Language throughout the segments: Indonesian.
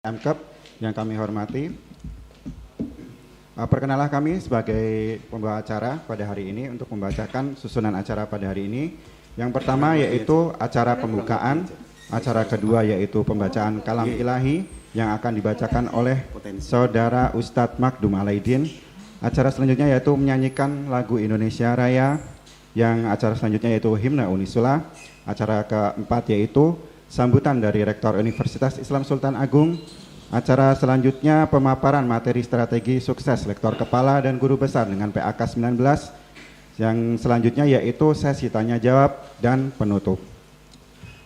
MKEP yang kami hormati, perkenalah kami sebagai pembawa acara pada hari ini untuk membacakan susunan acara pada hari ini. Yang pertama yaitu acara pembukaan, acara kedua yaitu pembacaan kalam ilahi yang akan dibacakan oleh Saudara Ustadz Magdum Alaidin. Acara selanjutnya yaitu menyanyikan lagu Indonesia Raya, yang acara selanjutnya yaitu himne Unisula. Acara keempat yaitu sambutan dari Rektor Universitas Islam Sultan Agung. Acara selanjutnya pemaparan materi strategi sukses Lektor Kepala dan Guru Besar dengan PAK 19. Yang selanjutnya yaitu sesi tanya jawab dan penutup.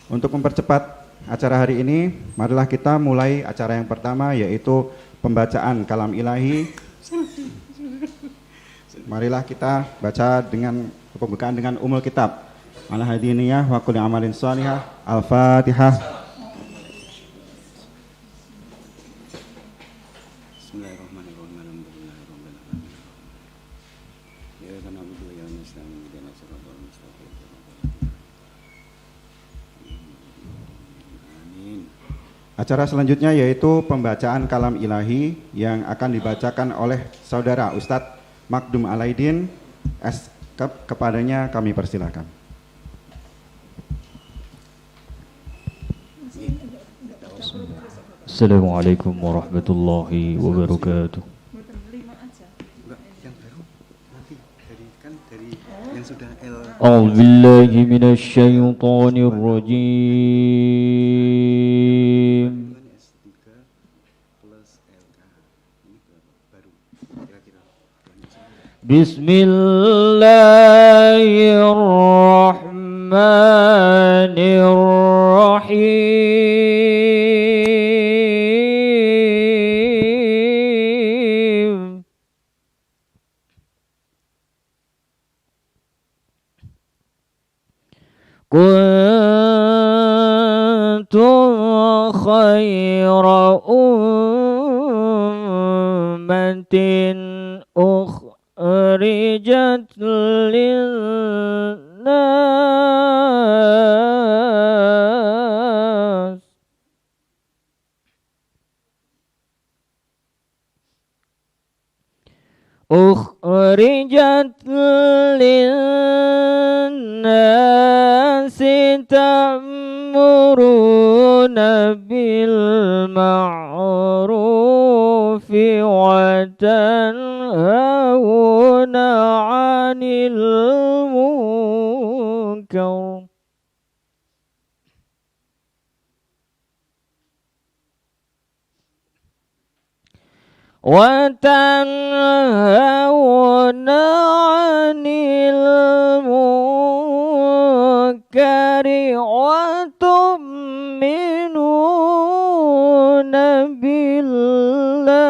Untuk mempercepat acara hari ini, marilah kita mulai acara yang pertama yaitu pembacaan kalam ilahi. Marilah kita baca dengan pembukaan dengan umul kitab. Al-Hadiniyah wa kulli amalin shalihah. Al-Fatihah. Bismillahirrahmanirrahim. Acara selanjutnya yaitu pembacaan kalam ilahi yang akan dibacakan oleh Saudara Ustadz Magdum Alaidin. Kepadanya kami persilakan. Assalamualaikum warahmatullahi wabarakatuh. A'udzu billahi minasy syaithanir rajim. Bismillahirrahmanirrahim. Kuntum khaira ummatin ukhrijat linnas ta'muruna bil ma'rufi wa tanhauna 'anil munkar wa tanhauna 'anil munkari wa tu'minuna billah.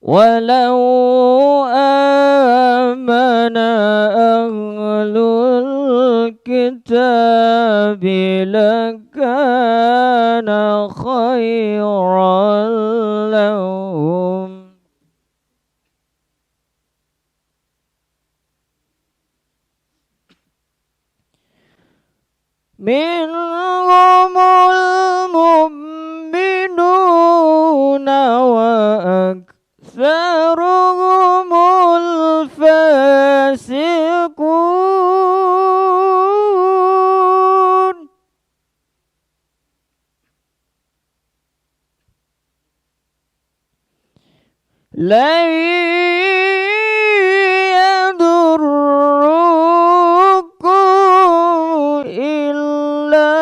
Walau amana ahlul kitabi lakana khairan lahum. Minhumul mu'minuna wa aktsaruhumul fasiqun. La yadurrukum illa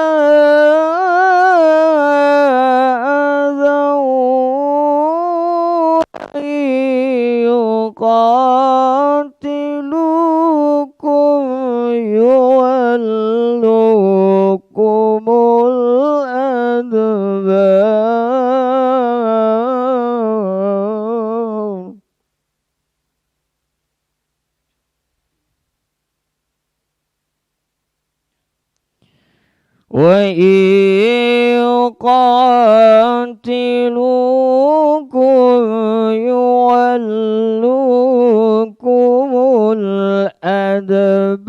yuqatilukum yuwallukumul adbar. Wa يقاتلوكم يولوكم الأدبار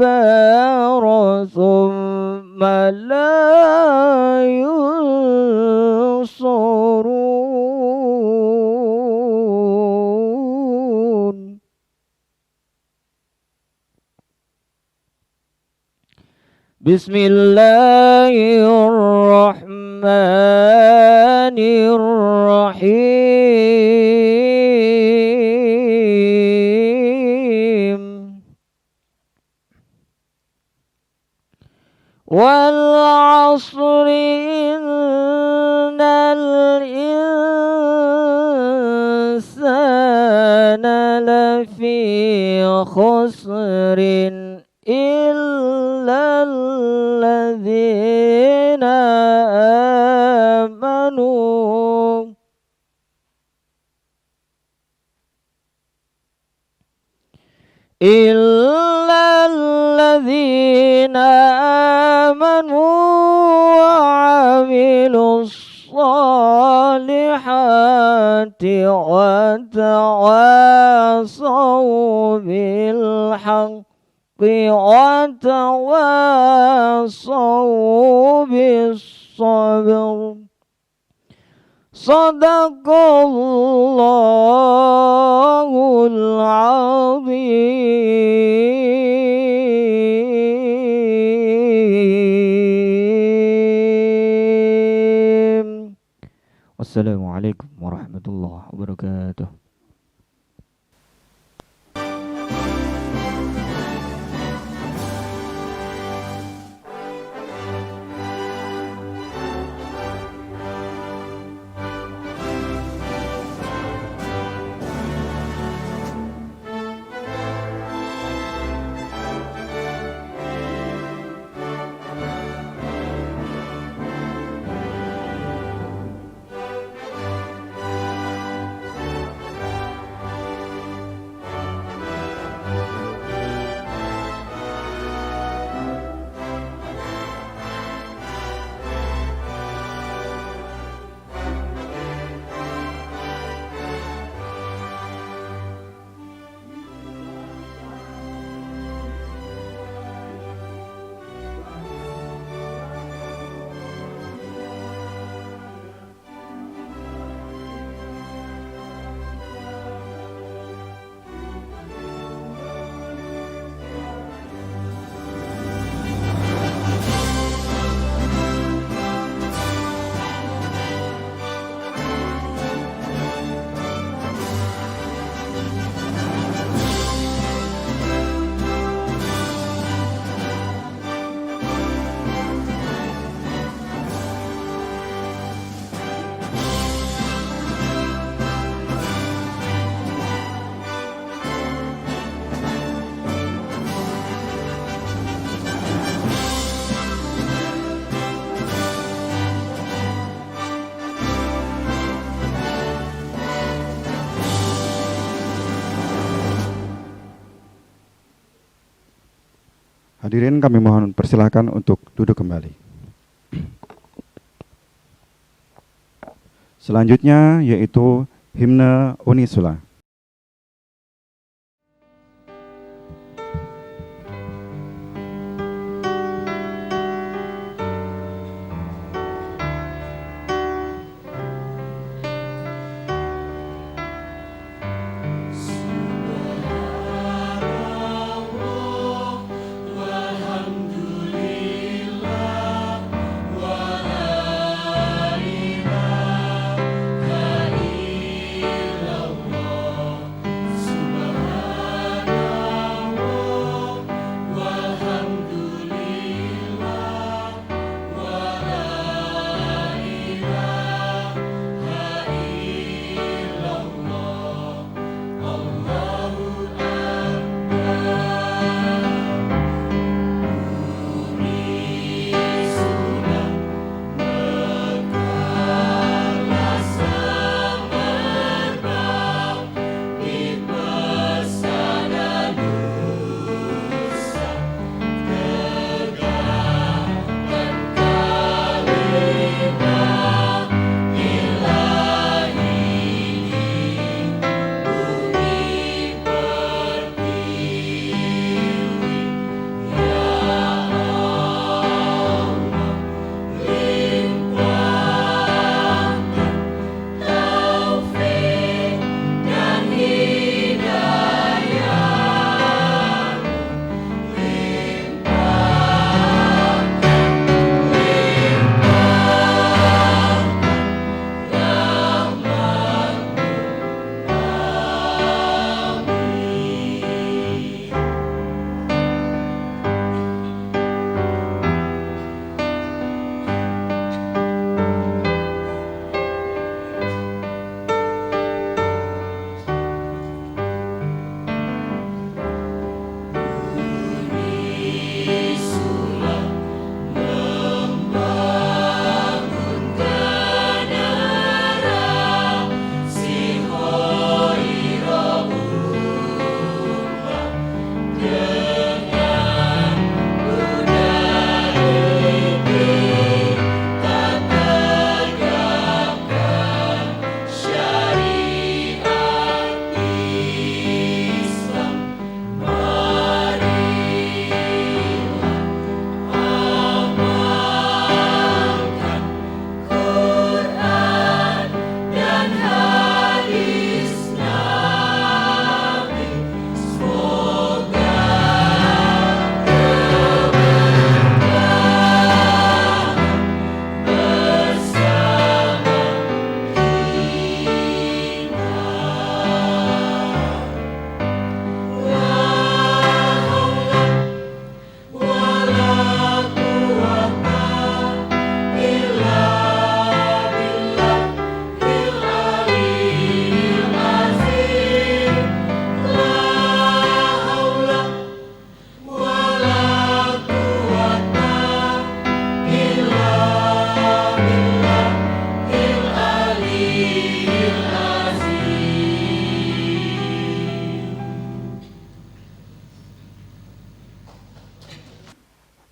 ثم لا ينصرون. بسم الله الرحمن الرحيم. والعصر إن الإنسان لفي خسر إلا الذين آمنوا وعملوا الصالحات وتواصوا بالحق وتواصوا بالصبر. صدق الله العظيم. والسلام عليكم ورحمة الله وبركاته. Hadirin kami mohon persilahkan untuk duduk kembali. Selanjutnya yaitu himne Unisula. La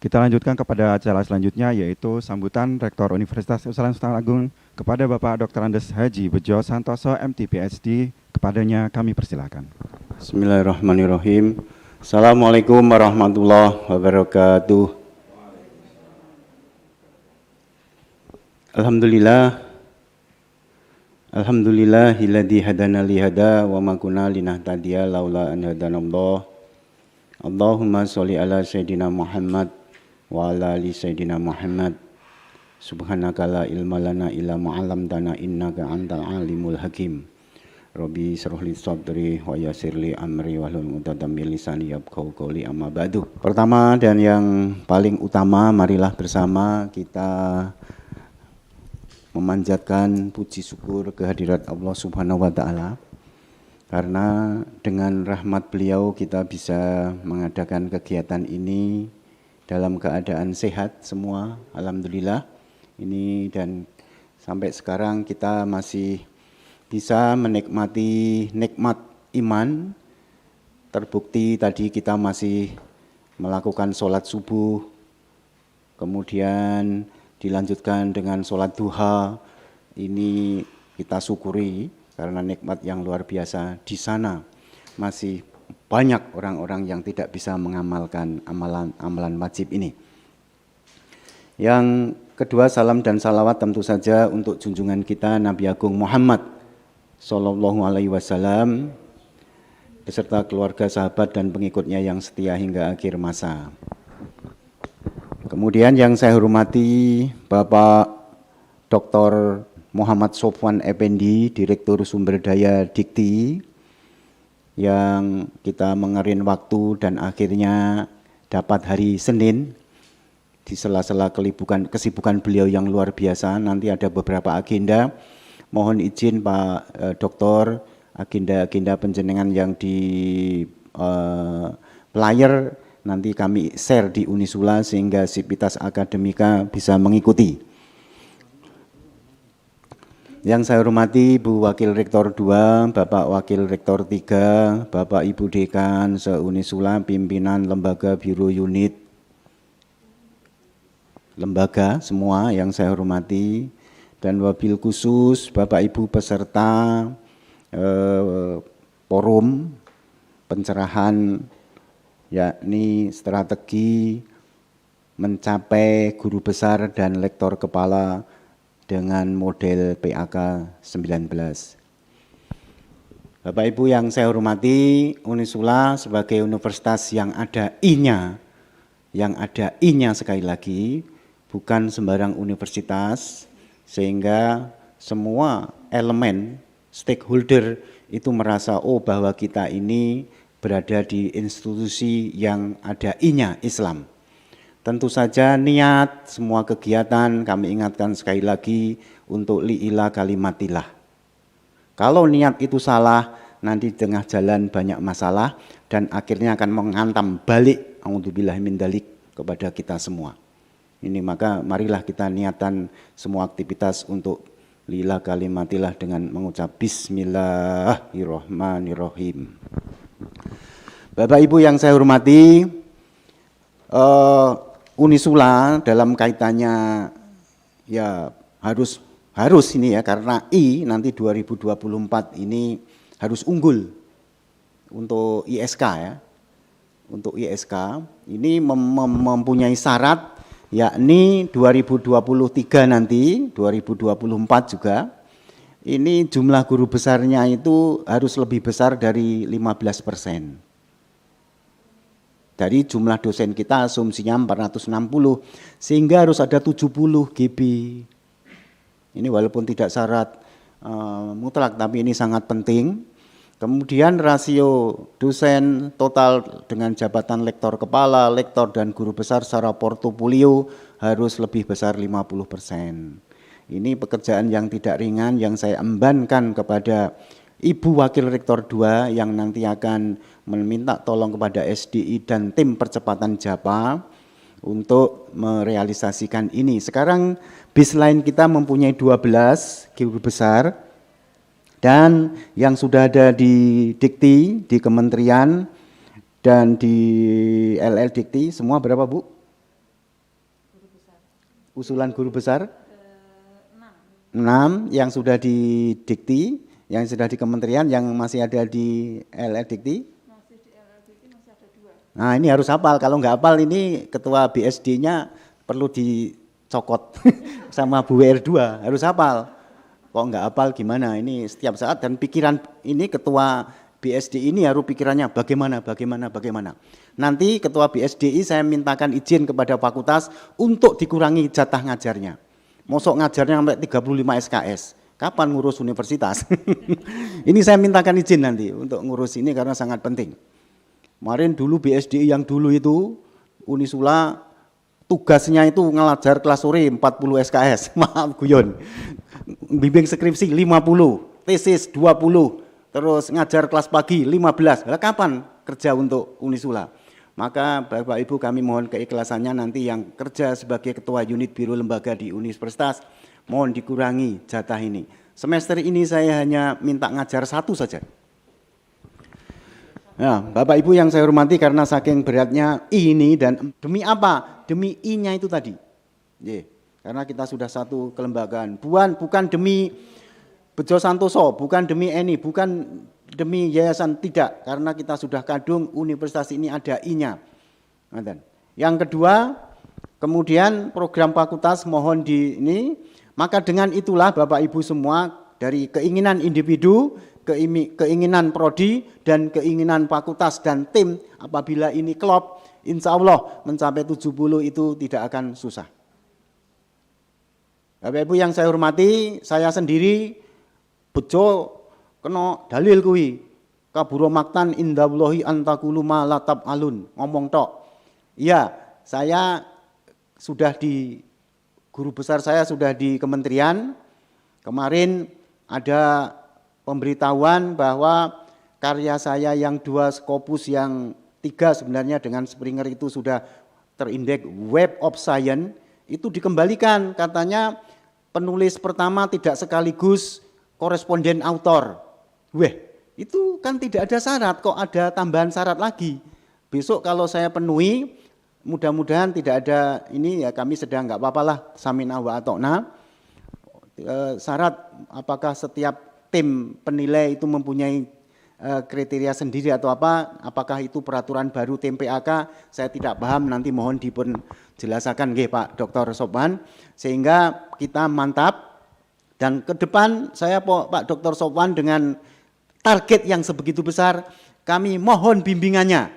Kita lanjutkan kepada acara selanjutnya, yaitu sambutan Rektor Universitas Islam Sultan Agung kepada Bapak Dr. Andes Haji Bejo Santoso MT PhD. Kepadanya kami persilakan. Bismillahirrahmanirrahim. Assalamualaikum warahmatullahi wabarakatuh. Alhamdulillahilladzi hadana li hada wa ma kunna linahtadiya laula an hadanallah. Allahumma sholli ala sayyidina Muhammad wa ala ali sayyidina Muhammad. Subhanaka la ilma lana illa ma 'allamtana innaka antal alimul hakim. Rabbi shrah li sadri wa yassir li amri wahlul 'uqdatam min lisani yafqahu qawli, amma ba'du. Pertama dan yang paling utama, marilah bersama kita memanjatkan puji syukur kehadirat Allah Subhanahu wa taala, karena dengan rahmat beliau kita bisa mengadakan kegiatan ini dalam keadaan sehat semua, alhamdulillah. Ini dan sampai sekarang kita masih bisa menikmati nikmat iman. Terbukti tadi kita masih melakukan sholat subuh, kemudian dilanjutkan dengan sholat duha. Ini kita syukuri karena nikmat yang luar biasa. Di sana masih banyak orang-orang yang tidak bisa mengamalkan amalan wajib ini. Yang kedua, salam dan salawat tentu saja untuk junjungan kita Nabi Agung Muhammad Sallallahu Alaihi Wasallam beserta keluarga, sahabat dan pengikutnya yang setia hingga akhir masa. Kemudian yang saya hormati Bapak Dr. Muhammad Sofwan Effendi, Direktur Sumber Daya Dikti, yang kita mengerin waktu dan akhirnya dapat hari Senin di sela-sela kesibukan beliau yang luar biasa. Nanti ada beberapa agenda. Mohon izin Pak Doktor, agenda-agenda penjenengan yang di player nanti kami share di Unisula sehingga Sivitas Akademika bisa mengikuti. Yang saya hormati Bu Wakil Rektor 2, Bapak Wakil Rektor 3, Bapak Ibu Dekan se-Unisula, pimpinan lembaga biro unit, lembaga semua yang saya hormati, dan wabil khusus Bapak Ibu peserta forum pencerahan yakni strategi mencapai guru besar dan lektor kepala dengan model PAK 19. Bapak Ibu yang saya hormati, Unisula sebagai universitas yang ada I-nya, sekali lagi, bukan sembarang universitas, sehingga semua elemen stakeholder itu merasa bahwa kita ini berada di institusi yang ada I-nya, Islam. Tentu saja niat semua kegiatan kami ingatkan sekali lagi untuk li'ila kalimatillah. Kalau niat itu salah, nanti di tengah jalan banyak masalah dan akhirnya akan menghantam balik a'udzubillah min dzalik kepada kita semua. Ini maka marilah kita niatan semua aktivitas untuk li'ila kalimatillah dengan mengucap Bismillahirrahmanirrahim. Bapak Ibu yang saya hormati, Unisula dalam kaitannya ya harus ini ya, karena I nanti 2024 ini harus unggul untuk ISK ya. Untuk ISK ini mempunyai syarat yakni 2023 nanti 2024 juga ini jumlah guru besarnya itu harus lebih besar dari 15%. Dari jumlah dosen kita asumsinya 460, sehingga harus ada 70 GB. Ini walaupun tidak syarat mutlak, tapi ini sangat penting. Kemudian rasio dosen total dengan jabatan lektor kepala, lektor dan guru besar secara portofolio harus lebih besar 50%. Ini pekerjaan yang tidak ringan yang saya embankan kepada Ibu Wakil Rektor 2 yang nanti akan meminta tolong kepada SDI dan tim percepatan JAPA untuk merealisasikan ini. Sekarang baseline kita mempunyai 12 guru besar dan yang sudah ada di Dikti, di Kementerian dan di LL Dikti semua berapa Bu? Usulan guru besar? 6 yang sudah di Dikti, yang sudah di kementerian, yang masih ada di LL Dikti? Masih di LL Dikti masih ada 2. Nah ini harus hafal, kalau nggak hafal ini ketua BSD-nya perlu dicokot sama Bu WR2, harus hafal. Kok nggak hafal gimana, ini setiap saat dan pikiran ini ketua BSD ini harus pikirannya bagaimana. Nanti ketua BSDI saya mintakan izin kepada fakultas untuk dikurangi jatah ngajarnya. Mosok ngajarnya sampai 35 SKS. Kapan ngurus universitas? Ini saya mintakan izin nanti untuk ngurus ini karena sangat penting. Kemarin dulu BSDI yang dulu itu Unisula tugasnya itu ngelajar kelas sore 40 SKS. Maaf guyon. Bimbing skripsi 50, tesis 20. Terus ngajar kelas pagi 15, lah kapan kerja untuk Unisula? Maka Bapak Ibu kami mohon keikhlasannya nanti yang kerja sebagai ketua unit biro lembaga di Universitas, mohon dikurangi jatah ini. Semester ini saya hanya minta ngajar 1 saja. Nah, Bapak Ibu yang saya hormati karena saking beratnya ini dan demi apa? Demi I-nya itu tadi. Karena kita sudah satu kelembagaan, bukan demi Bejo Santoso, bukan demi Eni, bukan demi yayasan, tidak. Karena kita sudah kadung universitas ini ada I-nya. Yang kedua, kemudian program fakultas mohon di ini, maka dengan itulah Bapak Ibu semua dari keinginan individu, keinginan prodi, dan keinginan fakultas dan tim, apabila ini klop, insya Allah mencapai 70 itu tidak akan susah. Bapak Ibu yang saya hormati, saya sendiri bejo kena dalil kuwi kaburo maktan indallahi antakulu ma la alun, ngomong tok. Iya, saya sudah di guru besar saya sudah di kementerian. Kemarin ada pemberitahuan bahwa karya saya yang 2 Scopus, yang 3 sebenarnya dengan Springer itu sudah terindeks Web of Science, itu dikembalikan. Katanya penulis pertama tidak sekaligus koresponden autor. Itu kan tidak ada syarat, kok ada tambahan syarat lagi. Besok kalau saya penuhi, mudah-mudahan tidak ada ini, ya kami sedang nggak apa-apa lah, samina wa atokna. Syarat apakah setiap tim penilai itu mempunyai kriteria sendiri atau apa, apakah itu peraturan baru tim PAK, saya tidak paham, nanti mohon dijelaskan Pak Dr. Sopwan, sehingga kita mantap. Dan ke depan saya Pak Dr. Sopwan dengan target yang sebegitu besar, kami mohon bimbingannya,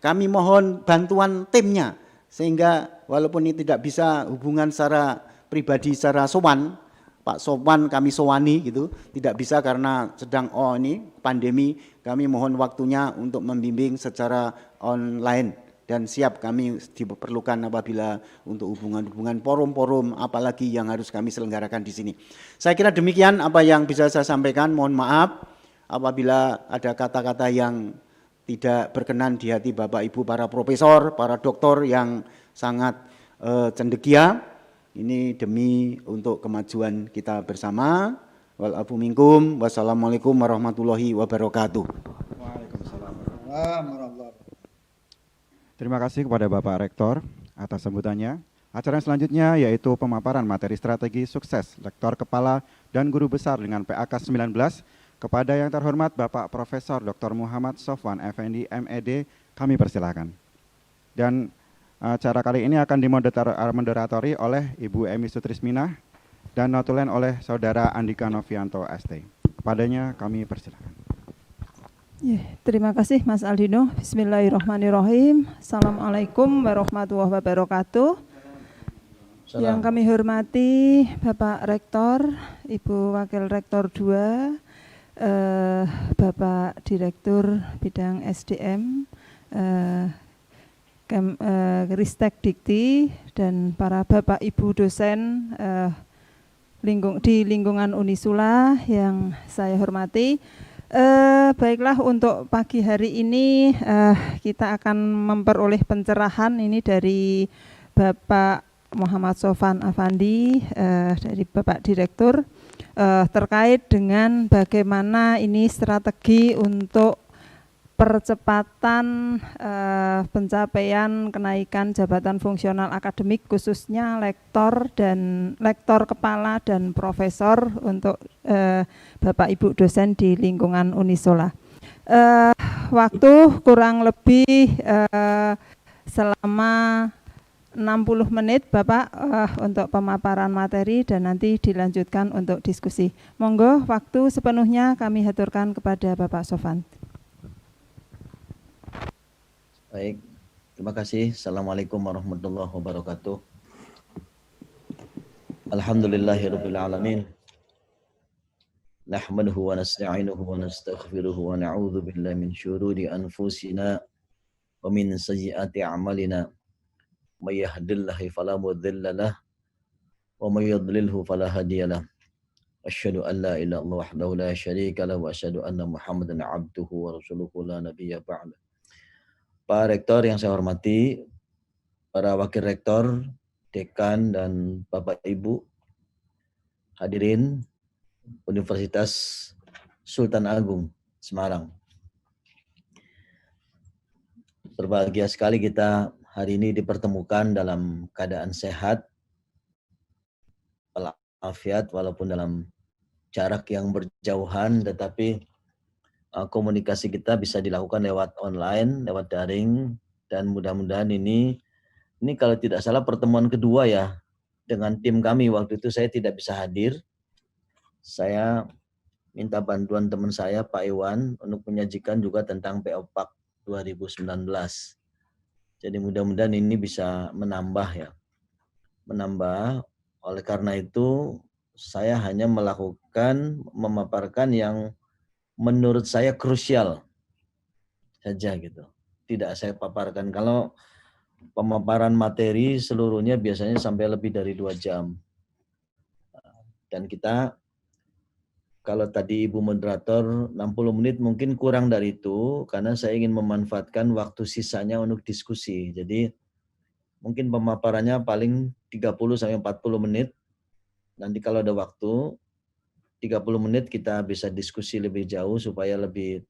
kami mohon bantuan timnya, sehingga walaupun ini tidak bisa hubungan secara pribadi, secara sowan, Pak Sopwan kami sowani gitu, tidak bisa karena sedang ini pandemi, kami mohon waktunya untuk membimbing secara online. Dan siap kami diperlukan apabila untuk hubungan-hubungan forum-forum, apalagi yang harus kami selenggarakan di sini. Saya kira demikian apa yang bisa saya sampaikan. Mohon maaf apabila ada kata-kata yang tidak berkenan di hati Bapak Ibu para profesor, para doktor yang sangat cendekia. Ini demi untuk kemajuan kita bersama. Walafu minkum. Wassalamualaikum warahmatullahi wabarakatuh. Waalaikumsalam warahmatullahi wabarakatuh. Terima kasih kepada Bapak Rektor atas sambutannya. Acara selanjutnya yaitu pemaparan materi strategi sukses Lektor Kepala dan Guru Besar dengan PAK 19 kepada yang terhormat Bapak Profesor Dr. Muhammad Sofwan Effendi MED, kami persilakan. Dan acara kali ini akan dimoderatori oleh Ibu Emi Sutrisminah dan notulen oleh Saudara Andika Novianto ST. Kepadanya kami persilakan. Terima kasih Mas Aldino. Bismillahirrahmanirrahim. Assalamualaikum warahmatullahi wabarakatuh. Salam. Yang kami hormati Bapak Rektor, Ibu Wakil Rektor 2, Bapak Direktur Bidang SDM, Ristek Dikti, dan para Bapak Ibu dosen di lingkungan Unisula yang saya hormati. Baiklah, untuk pagi hari ini kita akan memperoleh pencerahan ini dari Bapak Muhammad Sofwan Effendi, dari Bapak Direktur, terkait dengan bagaimana ini strategi untuk percepatan pencapaian kenaikan jabatan fungsional akademik khususnya lektor kepala dan profesor untuk Bapak Ibu dosen di lingkungan Unisola. Waktu kurang lebih selama 60 menit Bapak untuk pemaparan materi dan nanti dilanjutkan untuk diskusi. Monggo waktu sepenuhnya kami haturkan kepada Bapak Sofan. Baik, terima kasih. Assalamualaikum warahmatullahi wabarakatuh. Alhamdulillahirabbil alamin. Nahmaduhu wa nasta'inuhu wa nastaghfiruhu wa na'udzu billahi min syururi anfusina wa min sayyiati a'malina. May yahdihillahu fala mudilla lahu wa may yudlilhu fala hadiyalah. Asyhadu an la ilaha illallah wahdahu la syarika lahu wa asyhadu anna Muhammadan 'abduhu wa rasuluhu la nabiyya ba'da. Pak Rektor yang saya hormati, para Wakil Rektor, Dekan, dan Bapak Ibu, hadirin Universitas Sultan Agung, Semarang. Berbahagia sekali kita hari ini dipertemukan dalam keadaan sehat, walafiat, walaupun dalam jarak yang berjauhan, tetapi komunikasi kita bisa dilakukan lewat online, lewat daring, dan mudah-mudahan ini kalau tidak salah pertemuan kedua ya dengan tim kami. Waktu itu saya tidak bisa hadir. Saya minta bantuan teman saya Pak Iwan untuk menyajikan juga tentang POPAK 2019. Jadi mudah-mudahan ini bisa menambah ya. Menambah, oleh karena itu saya hanya memaparkan yang menurut saya krusial saja gitu. Tidak saya paparkan. Kalau pemaparan materi seluruhnya biasanya sampai lebih dari 2 jam. Dan kita, kalau tadi Ibu Moderator 60 menit mungkin kurang dari itu, karena saya ingin memanfaatkan waktu sisanya untuk diskusi. Jadi mungkin pemaparannya paling 30-40 menit. Nanti kalau ada waktu, 30 menit kita bisa diskusi lebih jauh supaya lebih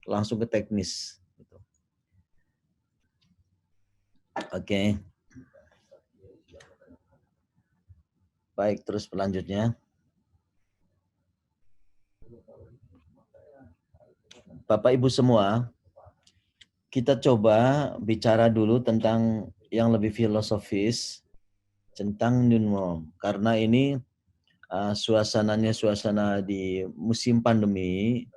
langsung ke teknis. Oke. Baik, terus selanjutnya. Bapak Ibu semua, kita coba bicara dulu tentang yang lebih filosofis, tentang new norm. Karena ini suasananya suasana di musim pandemi.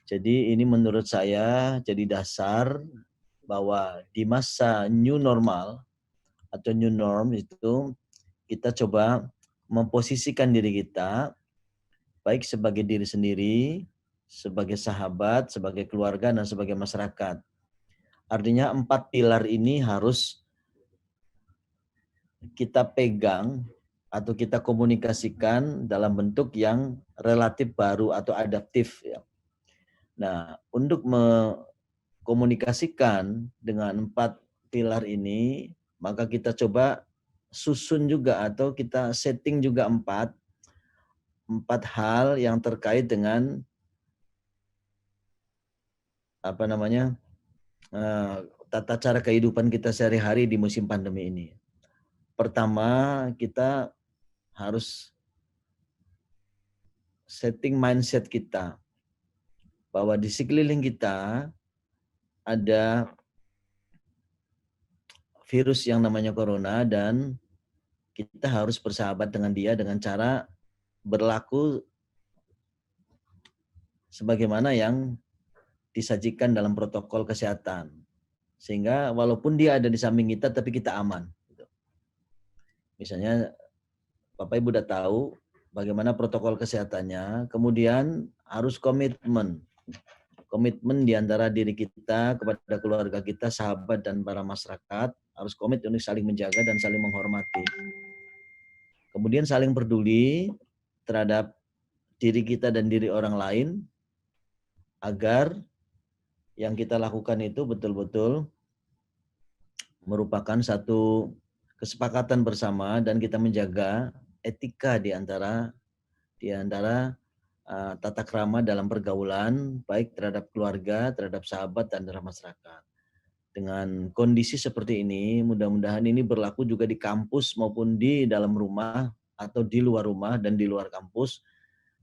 Jadi ini menurut saya jadi dasar bahwa di masa new normal atau new norm itu kita coba memposisikan diri kita baik sebagai diri sendiri, sebagai sahabat, sebagai keluarga, dan sebagai masyarakat. Artinya 4 pilar ini harus kita pegang atau kita komunikasikan dalam bentuk yang relatif baru atau adaptif ya. Nah, untuk mengkomunikasikan dengan 4 pilar ini, maka kita coba susun juga atau kita setting juga 4 hal yang terkait dengan tata cara kehidupan kita sehari-hari di musim pandemi ini. Pertama, kita harus setting mindset kita bahwa di sekeliling kita ada virus yang namanya corona dan kita harus bersahabat dengan dia dengan cara berlaku sebagaimana yang disajikan dalam protokol kesehatan. Sehingga walaupun dia ada di samping kita tapi kita aman. Misalnya Bapak Ibu udah tahu bagaimana protokol kesehatannya, kemudian harus komitmen di antara diri kita kepada keluarga kita, sahabat, dan para masyarakat, harus komit untuk saling menjaga dan saling menghormati. Kemudian saling peduli terhadap diri kita dan diri orang lain, agar yang kita lakukan itu betul-betul merupakan satu kesepakatan bersama dan kita menjaga etika di antara tata krama dalam pergaulan, baik terhadap keluarga, terhadap sahabat, dan terhadap masyarakat. Dengan kondisi seperti ini, mudah-mudahan ini berlaku juga di kampus maupun di dalam rumah atau di luar rumah dan di luar kampus,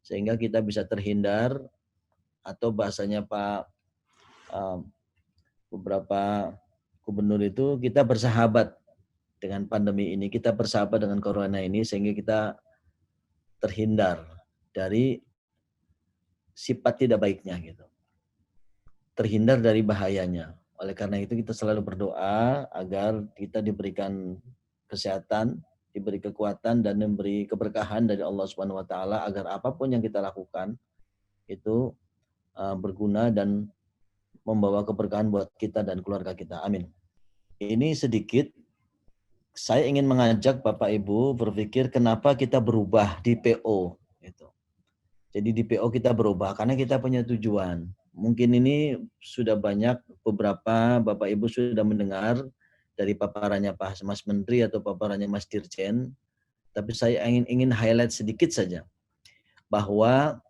sehingga kita bisa terhindar, atau bahasanya Pak beberapa gubernur itu, kita bersahabat dengan pandemi ini, kita bersahabat dengan corona ini, sehingga kita terhindar dari sifat tidak baiknya gitu, terhindar dari bahayanya. Oleh karena itu kita selalu berdoa agar kita diberikan kesehatan, diberi kekuatan, dan memberi keberkahan dari Allah Subhanahu wa taala agar apapun yang kita lakukan itu berguna dan membawa keberkahan buat kita dan keluarga kita. Amin. Ini sedikit saya ingin mengajak Bapak Ibu berpikir kenapa kita berubah di PO gitu. Jadi di PO kita berubah karena kita punya tujuan. Mungkin ini sudah banyak beberapa Bapak Ibu sudah mendengar dari paparannya Pak Mas Menteri atau paparannya Mas Dirjen, tapi saya ingin highlight sedikit saja bahwa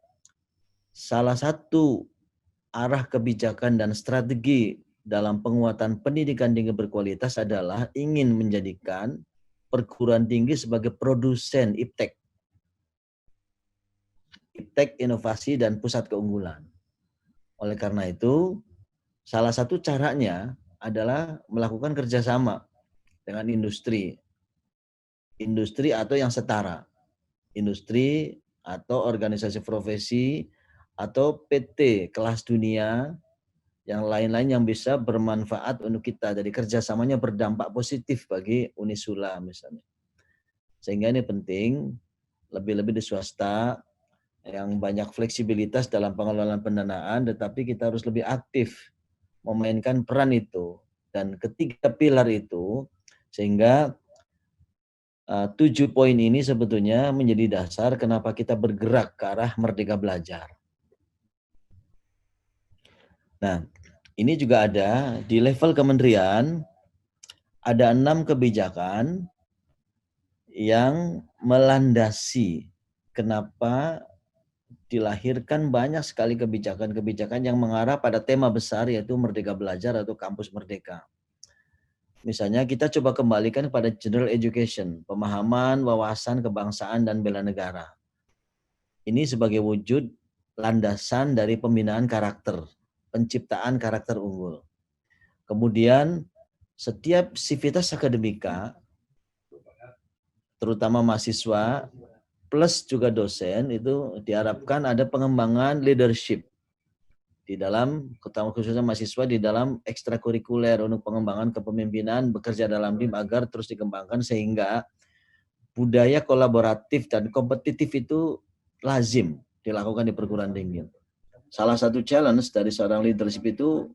salah satu arah kebijakan dan strategi dalam penguatan pendidikan tinggi berkualitas adalah ingin menjadikan perguruan tinggi sebagai produsen iptek, inovasi dan pusat keunggulan. Oleh karena itu, salah satu caranya adalah melakukan kerjasama dengan industri atau yang setara, industri atau organisasi profesi atau PT kelas dunia, yang lain-lain yang bisa bermanfaat untuk kita. Jadi kerjasamanya berdampak positif bagi Unisula misalnya. Sehingga ini penting, lebih-lebih di swasta, yang banyak fleksibilitas dalam pengelolaan pendanaan, tetapi kita harus lebih aktif memainkan peran itu. Dan ketiga pilar itu, sehingga 7 poin ini sebetulnya menjadi dasar kenapa kita bergerak ke arah Merdeka Belajar. Nah, ini juga ada di level kementerian, ada 6 kebijakan yang melandasi kenapa dilahirkan banyak sekali kebijakan-kebijakan yang mengarah pada tema besar, yaitu Merdeka Belajar atau Kampus Merdeka. Misalnya kita coba kembalikan pada general education, pemahaman, wawasan, kebangsaan, dan bela negara. Ini sebagai wujud landasan dari pembinaan karakter, penciptaan karakter unggul. Kemudian setiap sivitas akademika, terutama mahasiswa, plus juga dosen, itu diharapkan ada pengembangan leadership di dalam, khususnya mahasiswa, di dalam ekstrakurikuler untuk pengembangan kepemimpinan, bekerja dalam tim agar terus dikembangkan sehingga budaya kolaboratif dan kompetitif itu lazim dilakukan di perguruan tinggi. Salah satu challenge dari seorang leadership itu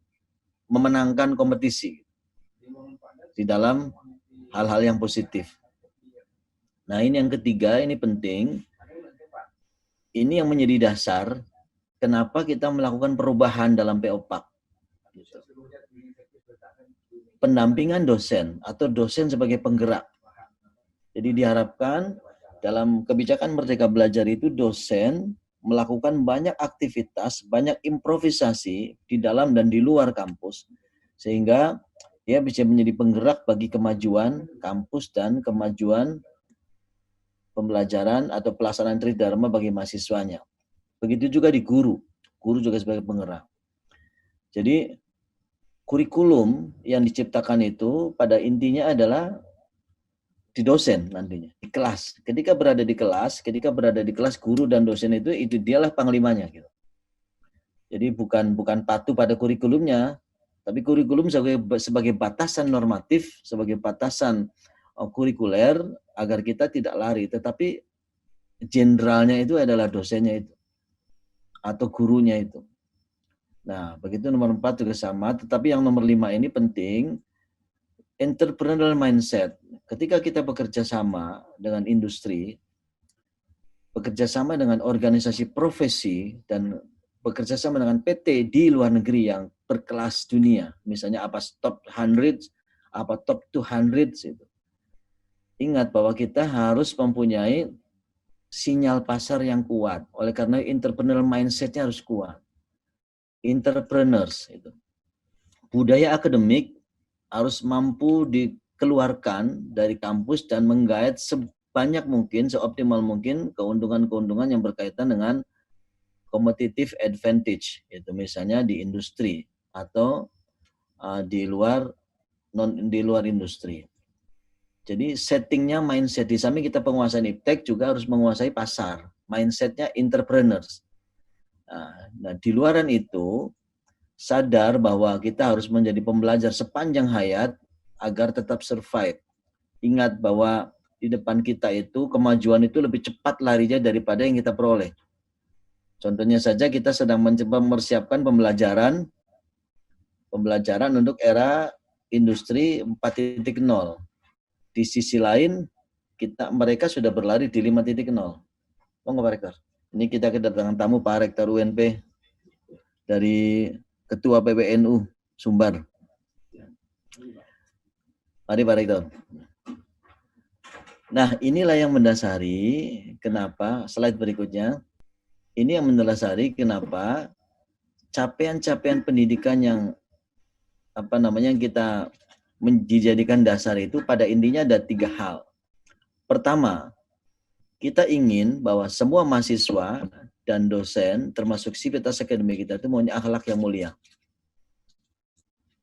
memenangkan kompetisi di dalam hal-hal yang positif. Nah, ini yang ketiga, ini penting. Ini yang menjadi dasar kenapa kita melakukan perubahan dalam POPAK. Pendampingan dosen atau dosen sebagai penggerak. Jadi diharapkan dalam kebijakan Merdeka Belajar itu dosen melakukan banyak aktivitas, banyak improvisasi di dalam dan di luar kampus. Sehingga dia bisa menjadi penggerak bagi kemajuan kampus dan kemajuan pembelajaran atau pelaksanaan tridharma bagi mahasiswanya. Begitu juga di guru juga sebagai penggerak. Jadi kurikulum yang diciptakan itu pada intinya adalah di dosen nantinya, di kelas. Ketika berada di kelas, guru dan dosen itu dialah panglimanya gitu. Jadi bukan patuh pada kurikulumnya, tapi kurikulum sebagai batasan normatif, sebagai batasan kurikuler agar kita tidak lari, tetapi jenderalnya itu adalah dosennya itu atau gurunya itu. Nah, begitu nomor 4 juga sama, tetapi yang nomor 5 ini penting, entrepreneurial mindset. Ketika kita bekerja sama dengan industri, bekerja sama dengan organisasi profesi, dan bekerja sama dengan PT di luar negeri yang berkelas dunia, misalnya apa top 100, apa top 200 itu. Ingat bahwa kita harus mempunyai sinyal pasar yang kuat. Oleh karena entrepreneurial mindset-nya harus kuat. Entrepreneurs itu. Budaya akademik harus mampu dikeluarkan dari kampus dan menggait sebanyak mungkin, seoptimal mungkin keuntungan-keuntungan yang berkaitan dengan competitive advantage, itu misalnya di industri atau di luar industri. Jadi settingnya mindset, di samping kita penguasaan iptek juga harus menguasai pasar, mindsetnya entrepreneurs. Nah, di luaran itu sadar bahwa kita harus menjadi pembelajar sepanjang hayat agar tetap survive. Ingat bahwa di depan kita itu kemajuan itu lebih cepat larinya daripada yang kita peroleh. Contohnya saja kita sedang mencoba mempersiapkan pembelajaran untuk era industri 4.0. Di sisi lain mereka sudah berlari di 5.0. Monggo Pak Rektor. Ini kita kedatangan tamu Pak Rektor UNP dari Ketua PBNU Sumbar. Mari Pak Rektor. Nah, inilah yang mendasari kenapa, slide berikutnya, ini yang mendasari kenapa capaian-capaian pendidikan yang kita dijadikan dasar itu pada intinya ada 3 hal. Pertama, kita ingin bahwa semua mahasiswa dan dosen termasuk sivitas akademik kita itu mempunyai akhlak yang mulia.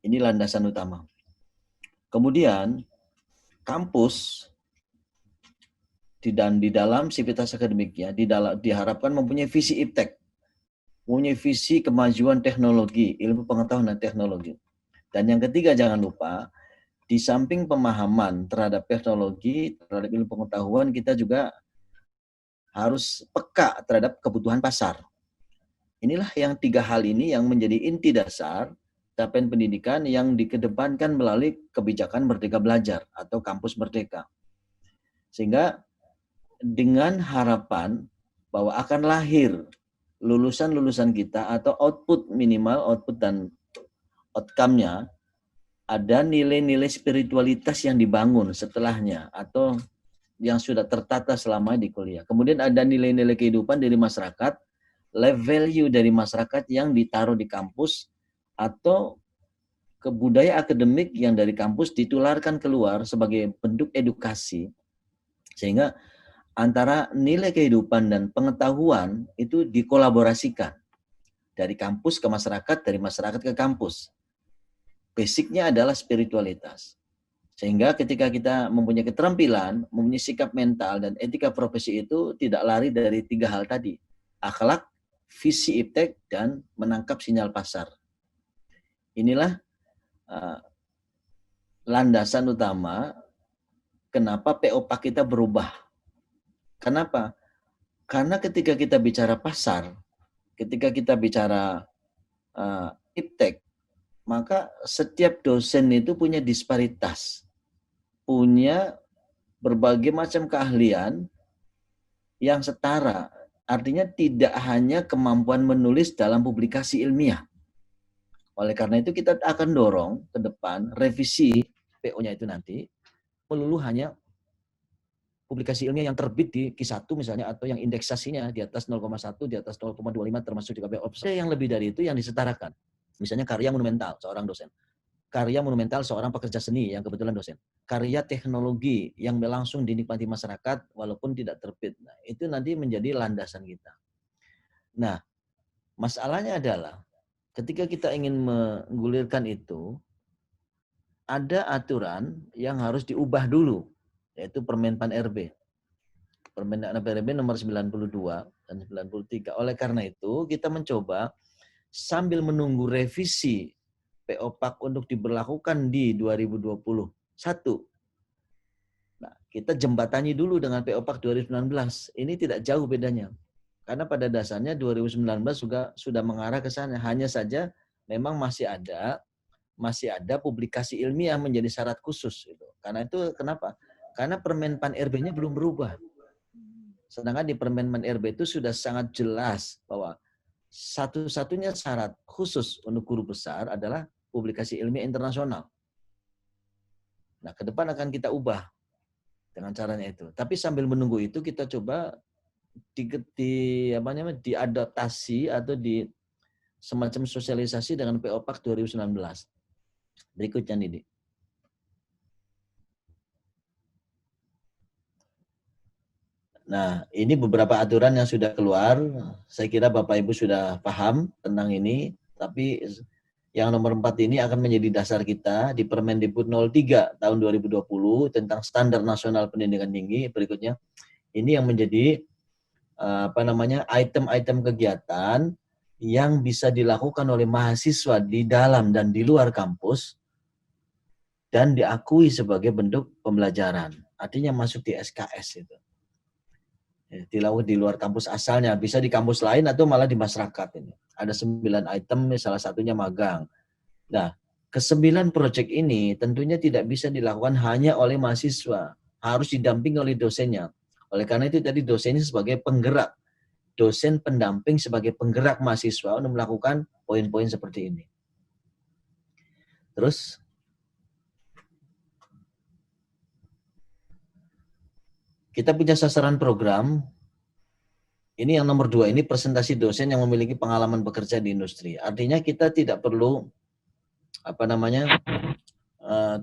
Ini landasan utama. Kemudian kampus di dalam sivitas akademiknya diharapkan mempunyai visi iptek, mempunyai visi kemajuan teknologi, ilmu pengetahuan dan teknologi. Dan yang ketiga jangan lupa, di samping pemahaman terhadap teknologi, terhadap ilmu pengetahuan, kita juga harus peka terhadap kebutuhan pasar. Inilah yang 3 hal ini yang menjadi inti dasar capaian pendidikan yang dikedepankan melalui kebijakan Merdeka Belajar atau Kampus Merdeka. Sehingga dengan harapan bahwa akan lahir lulusan-lulusan kita atau minimal output dan outcome-nya ada nilai-nilai spiritualitas yang dibangun setelahnya atau yang sudah tertata selama di kuliah. Kemudian ada nilai-nilai kehidupan dari masyarakat, life value dari masyarakat yang ditaruh di kampus atau kebudaya akademik yang dari kampus ditularkan keluar sebagai bentuk edukasi. Sehingga antara nilai kehidupan dan pengetahuan itu dikolaborasikan dari kampus ke masyarakat, dari masyarakat ke kampus. Basicnya adalah spiritualitas. Sehingga ketika kita mempunyai keterampilan, mempunyai sikap mental dan etika profesi itu tidak lari dari 3 hal tadi. Akhlak, visi iptek, dan menangkap sinyal pasar. Inilah landasan utama kenapa POPAK kita berubah. Kenapa? Karena ketika kita bicara pasar, ketika kita bicara iptek, maka setiap dosen itu punya disparitas, punya berbagai macam keahlian yang setara. Artinya tidak hanya kemampuan menulis dalam publikasi ilmiah. Oleh karena itu kita akan dorong ke depan revisi PO-nya itu nanti melulu hanya publikasi ilmiah yang terbit di Q1 misalnya atau yang indeksasinya di atas 0,1, di atas 0,25 termasuk juga PO. Yang lebih dari itu yang disetarakan. Misalnya karya monumental seorang dosen. Karya monumental seorang pekerja seni yang kebetulan dosen. Karya teknologi yang langsung dinikmati masyarakat walaupun tidak terbit. Nah, itu nanti menjadi landasan kita. Nah, masalahnya adalah ketika kita ingin menggulirkan itu, ada aturan yang harus diubah dulu, yaitu Permenpan RB. Permenpan RB nomor 92 dan 93. Oleh karena itu, kita mencoba sambil menunggu revisi POPAK untuk diberlakukan di 2021. Nah, kita jembatani dulu dengan POPAK 2019. Ini tidak jauh bedanya. Karena pada dasarnya 2019 juga sudah mengarah ke sana. Hanya saja memang masih ada publikasi ilmiah menjadi syarat khusus. Gitu. Karena itu kenapa? Karena Permenpan RB-nya belum berubah. Sedangkan di Permenpan RB itu sudah sangat jelas bahwa satu-satunya syarat khusus untuk guru besar adalah publikasi ilmiah internasional. Nah, ke depan akan kita ubah dengan caranya itu. Tapi sambil menunggu itu kita coba apa namanya, diadaptasi atau di semacam sosialisasi dengan POPAK 2019. Berikutnya nih. Nah, ini beberapa aturan yang sudah keluar. Saya kira Bapak Ibu sudah paham tentang ini, tapi yang nomor 4 ini akan menjadi dasar kita di Permendikbud 03 tahun 2020 tentang Standar Nasional Pendidikan Tinggi. Berikutnya, ini yang menjadi item-item kegiatan yang bisa dilakukan oleh mahasiswa di dalam dan di luar kampus dan diakui sebagai bentuk pembelajaran. Artinya masuk di SKS itu. Dilakukan di luar kampus asalnya, bisa di kampus lain atau malah di masyarakat ini. Ada 9 item, salah satunya magang. Nah, ke-9 proyek ini tentunya tidak bisa dilakukan hanya oleh mahasiswa, harus didampingi oleh dosennya. Oleh karena itu tadi dosennya sebagai penggerak, dosen pendamping sebagai penggerak mahasiswa untuk melakukan poin-poin seperti ini. Terus, kita punya sasaran program. Ini yang nomor 2, ini presentasi dosen yang memiliki pengalaman bekerja di industri. Artinya kita tidak perlu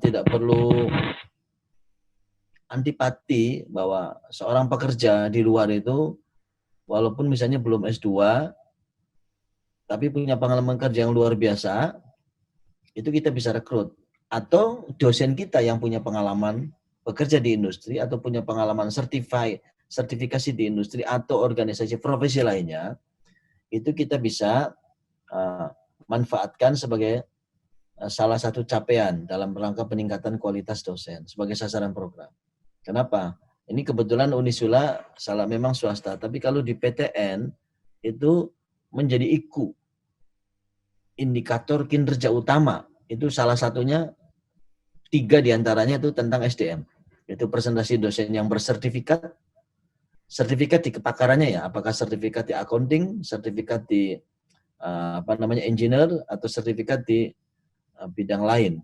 tidak perlu antipati bahwa seorang pekerja di luar itu walaupun misalnya belum S2 tapi punya pengalaman kerja yang luar biasa, itu kita bisa rekrut. Atau dosen kita yang punya pengalaman bekerja di industri atau punya pengalaman sertifikasi di industri atau organisasi profesi lainnya, itu kita bisa manfaatkan sebagai salah satu capaian dalam rangka peningkatan kualitas dosen sebagai sasaran program. Kenapa? Ini kebetulan Unisula memang swasta, tapi kalau di PTN itu menjadi IKU, indikator kinerja utama, itu salah satunya 3 diantaranya itu tentang SDM. Itu presentasi dosen yang bersertifikat, sertifikat di kepakarannya ya, apakah sertifikat di accounting, sertifikat di engineer atau sertifikat di bidang lain.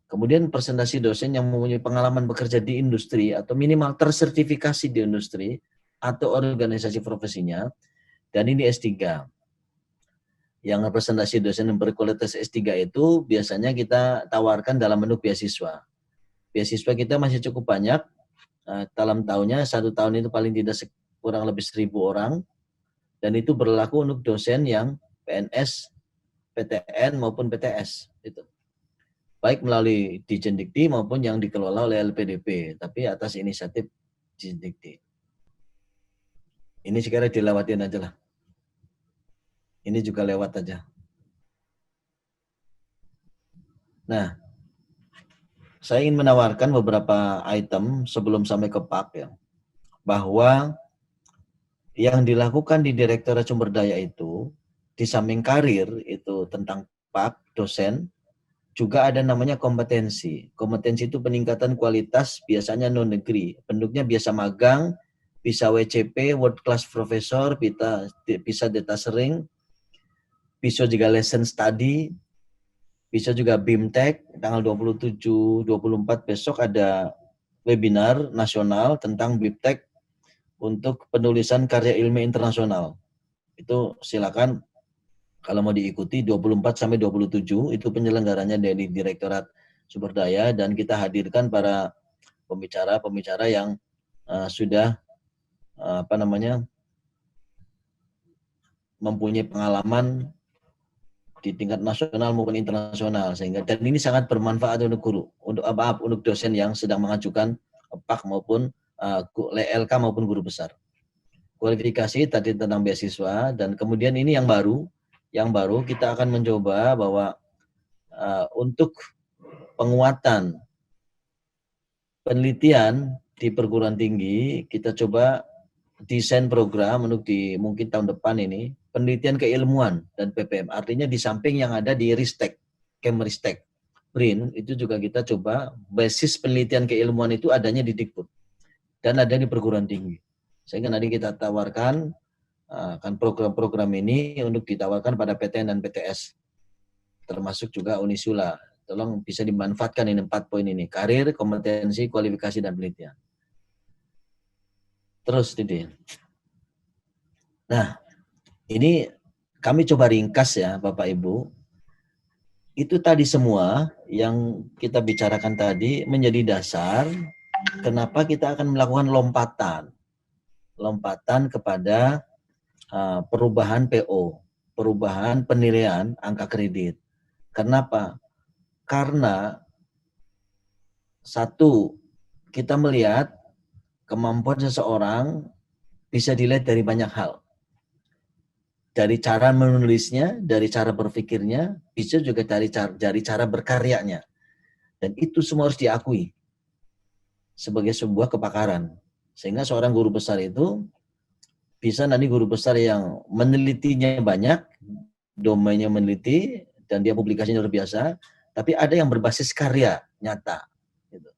Kemudian presentasi dosen yang mempunyai pengalaman bekerja di industri atau minimal tersertifikasi di industri atau organisasi profesinya, dan ini S3. Yang presentasi dosen yang berkualitas S3 itu biasanya kita tawarkan dalam bentuk beasiswa. Beasiswa kita masih cukup banyak, dalam tahunnya 1 tahun itu paling tidak kurang lebih 1.000 orang, dan itu berlaku untuk dosen yang PNS, PTN maupun PTS itu. Baik melalui Dijen Dikti maupun yang dikelola oleh LPDP, tapi atas inisiatif Dijen Dikti. Ini sekiranya dilewatin aja lah. Ini juga lewat aja. Nah, saya ingin menawarkan beberapa item sebelum sampai ke PAK ya, bahwa yang dilakukan di Direktorat Sumber Daya itu, di samping karir itu tentang PAK, dosen, juga ada namanya kompetensi. Kompetensi itu peningkatan kualitas biasanya non-negeri. Bentuknya biasa magang, bisa WCP, World Class Professor, bisa data sharing, bisa juga lesson study, bisa juga BIMTEK. Tanggal 27-24 besok ada webinar nasional tentang BIMTEK untuk penulisan karya ilmiah internasional. Itu silakan kalau mau diikuti 24-27 itu penyelenggaranya dari Direktorat Sumber Daya, dan kita hadirkan para pembicara-pembicara yang sudah mempunyai pengalaman di tingkat nasional maupun internasional, sehingga dan ini sangat bermanfaat untuk guru, untuk dosen yang sedang mengajukan PAK maupun LK maupun guru besar. Kualifikasi tadi tentang beasiswa, dan kemudian ini yang baru kita akan mencoba bahwa untuk penguatan penelitian di perguruan tinggi, kita coba desain program untuk mungkin tahun depan ini, penelitian keilmuan dan PPM. Artinya di samping yang ada di Ristek, Kemristek, BRIN, itu juga kita coba basis penelitian keilmuan itu adanya di Dikbud dan ada di perguruan tinggi. Sehingga nanti kita tawarkan kan program-program ini untuk ditawarkan pada PTN dan PTS, termasuk juga Unisula. Tolong bisa dimanfaatkan ini 4 poin ini: karir, kompetensi, kualifikasi, dan penelitian. Terus Didi, Nah, ini kami coba ringkas ya Bapak Ibu. Itu tadi semua yang kita bicarakan tadi menjadi dasar kenapa kita akan melakukan lompatan kepada perubahan PO, perubahan penilaian angka kredit. Kenapa? Karena satu, kita melihat kemampuan seseorang bisa dilihat dari banyak hal. Dari cara menulisnya, dari cara berpikirnya, bisa juga dari cara berkaryanya. Dan itu semua harus diakui sebagai sebuah kepakaran. Sehingga seorang guru besar itu bisa nanti guru besar yang menelitinya banyak, domainnya meneliti, dan dia publikasinya luar biasa, tapi ada yang berbasis karya nyata. Gitu.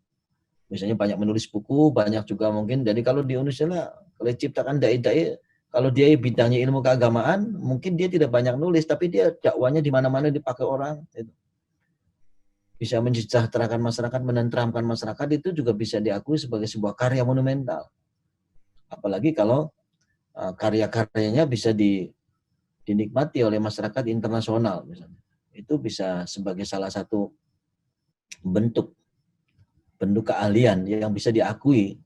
Misalnya banyak menulis buku, banyak juga mungkin, jadi kalau di Indonesia, kalau ciptakan dai-dai, kalau dia bidangnya ilmu keagamaan, mungkin dia tidak banyak nulis, tapi dia dakwanya di mana-mana dipakai orang. Gitu. Bisa mensejahterakan masyarakat, menenteramkan masyarakat, itu juga bisa diakui sebagai sebuah karya monumental. Apalagi kalau karya-karyanya bisa dinikmati oleh masyarakat internasional misalnya. Itu bisa sebagai salah satu bentuk keahlian yang bisa diakui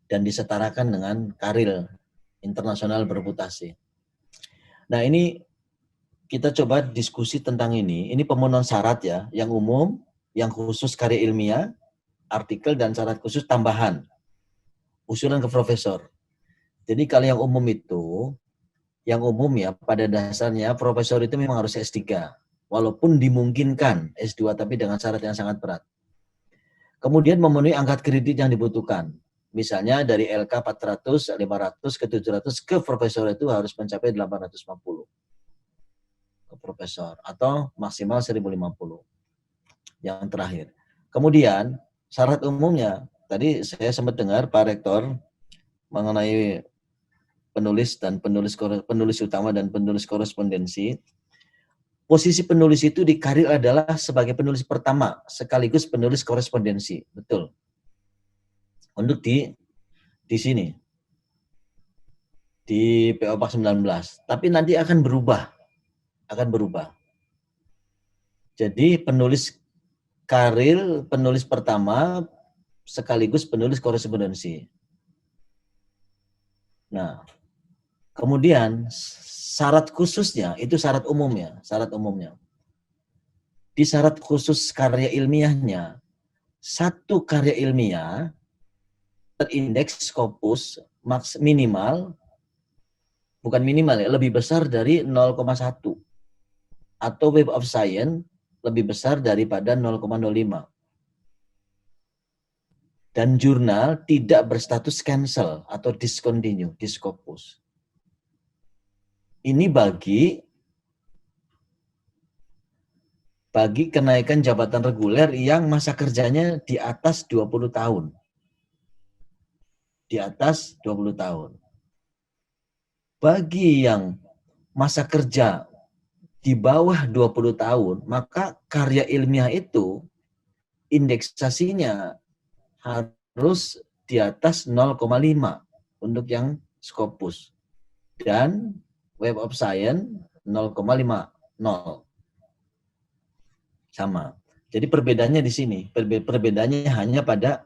dan disetarakan dengan karir internasional bereputasi. Nah, ini kita coba diskusi tentang ini. Ini pemenuhan syarat ya, yang umum, yang khusus karya ilmiah, artikel, dan syarat khusus tambahan. Usulan ke profesor. Jadi kalau yang umum itu, yang umum ya pada dasarnya profesor itu memang harus S3. Walaupun dimungkinkan S2 tapi dengan syarat yang sangat berat. Kemudian memenuhi angka kredit yang dibutuhkan. Misalnya dari LK 400, 500 ke 700 ke profesor itu harus mencapai 850 ke profesor atau maksimal 1050 yang terakhir. Kemudian syarat umumnya tadi saya sempat dengar Pak Rektor mengenai penulis utama dan penulis korespondensi. Posisi penulis itu di karir adalah sebagai penulis pertama sekaligus penulis korespondensi, betul. Untuk di sini di PO 19, tapi nanti akan berubah. Jadi penulis karir, penulis pertama sekaligus penulis korespondensi. Nah, kemudian syarat khususnya itu syarat umumnya. Di syarat khusus karya ilmiahnya, satu karya ilmiah terindeks Scopus minimal, bukan minimal ya, lebih besar dari 0,1 atau Web of Science lebih besar daripada 0,05. Dan jurnal tidak berstatus cancel atau discontinue di Scopus. Ini bagi kenaikan jabatan reguler yang masa kerjanya di atas 20 tahun. Di atas 20 tahun. Bagi yang masa kerja di bawah 20 tahun, maka karya ilmiah itu indeksasinya harus di atas 0,5 untuk yang Scopus. Dan Web of Science 0,50. Sama. Jadi perbedaannya di sini. Perbedaannya hanya pada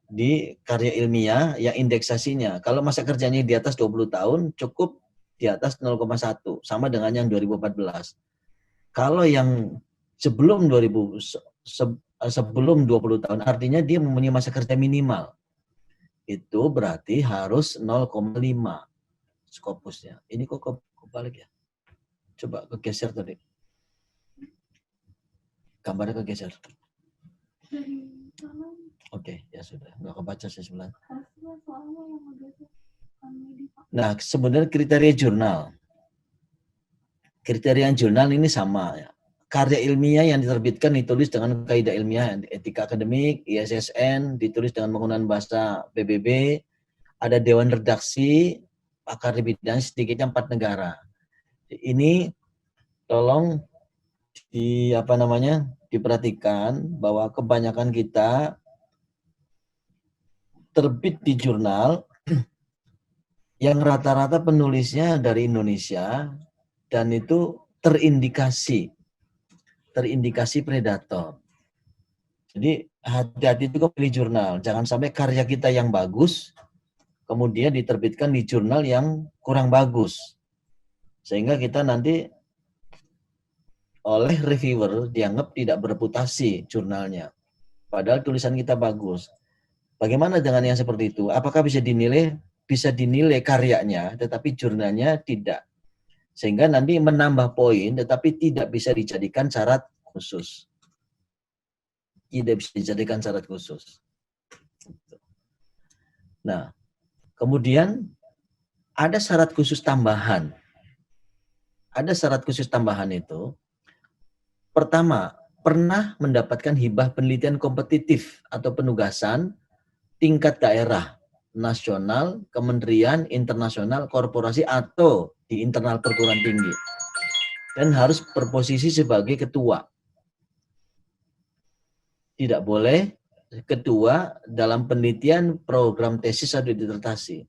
di karya ilmiah yang indeksasinya. Kalau masa kerjanya di atas 20 tahun, cukup di atas 0,1. Sama dengan yang 2014. Kalau yang sebelum 20 tahun, artinya dia mempunyai masa kerja minimal. Itu berarti harus 0,5 Scopusnya. Ini kok balik ya? Coba kegeser tadi. Gambarnya kegeser. Oke, ya sudah. Nggak kebaca sih sebelah. Nah, sebenarnya kriteria jurnal. Kriteria jurnal ini sama ya. Karya ilmiah yang diterbitkan ditulis dengan kaidah ilmiah, etika akademik, ISSN, ditulis dengan menggunakan bahasa PBB, ada dewan redaksi, pakar di bidang sedikitnya 4 negara. Ini tolong diperhatikan bahwa kebanyakan kita terbit di jurnal yang rata-rata penulisnya dari Indonesia dan itu terindikasi predator. Jadi hati-hati juga pilih jurnal. Jangan sampai karya kita yang bagus kemudian diterbitkan di jurnal yang kurang bagus. Sehingga kita nanti oleh reviewer dianggap tidak bereputasi jurnalnya. Padahal tulisan kita bagus. Bagaimana dengan yang seperti itu? Apakah bisa dinilai? Bisa dinilai karyanya, tetapi jurnalnya tidak. Sehingga nanti menambah poin, tetapi tidak bisa dijadikan syarat khusus. Tidak bisa dijadikan syarat khusus. Nah, kemudian ada syarat khusus tambahan. Ada syarat khusus tambahan itu, pertama, pernah mendapatkan hibah penelitian kompetitif atau penugasan tingkat daerah, nasional, kementerian, internasional, korporasi, atau di internal perguruan tinggi. Dan harus berposisi sebagai ketua. Tidak boleh ketua dalam penelitian program tesis atau disertasi.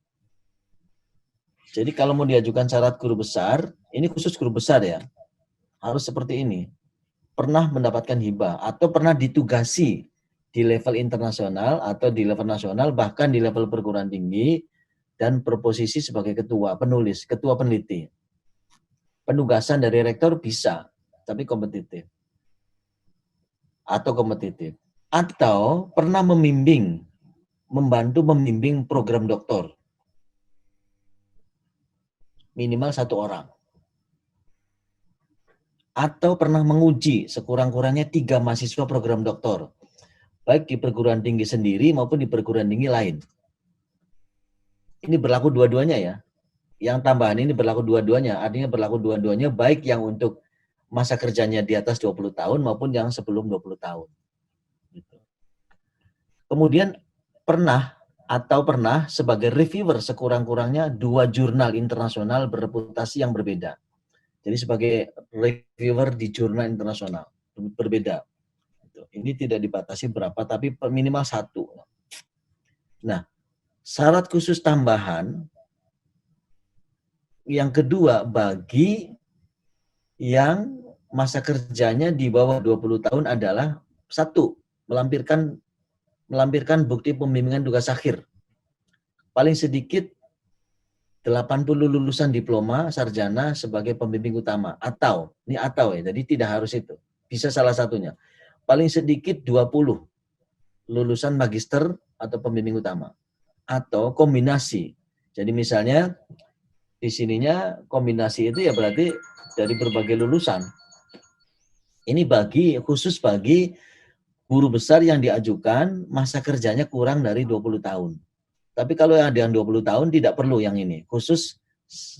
Jadi kalau mau diajukan syarat guru besar, ini khusus guru besar ya, harus seperti ini. Pernah mendapatkan hibah atau pernah ditugasi di level internasional atau di level nasional, bahkan di level perguruan tinggi, dan berposisi sebagai ketua penulis, ketua peneliti. Penugasan dari rektor bisa, tapi kompetitif. Atau kompetitif. Atau pernah membantu membimbing program doktor. Minimal 1 orang. Atau pernah menguji sekurang-kurangnya 3 mahasiswa program doktor. Baik di perguruan tinggi sendiri maupun di perguruan tinggi lain. Ini berlaku dua-duanya ya. Yang tambahan ini berlaku dua-duanya, artinya berlaku dua-duanya baik yang untuk masa kerjanya di atas 20 tahun maupun yang sebelum 20 tahun. Gitu. Kemudian pernah sebagai reviewer sekurang-kurangnya 2 jurnal internasional berreputasi yang berbeda. Jadi sebagai reviewer di jurnal internasional berbeda. Ini tidak dibatasi berapa, tapi minimal 1. Nah, syarat khusus tambahan yang kedua bagi yang masa kerjanya di bawah 20 tahun adalah 1, melampirkan bukti pembimbingan tugas akhir. Paling sedikit 80 lulusan diploma sarjana sebagai pembimbing utama. Atau, ini atau ya, jadi tidak harus itu. Bisa salah satunya. Paling sedikit 20 lulusan magister atau pembimbing utama. Atau kombinasi. Jadi misalnya di sininya kombinasi itu ya berarti dari berbagai lulusan. Ini khusus bagi guru besar yang diajukan masa kerjanya kurang dari 20 tahun. Tapi kalau yang ada yang 20 tahun tidak perlu yang ini. Khusus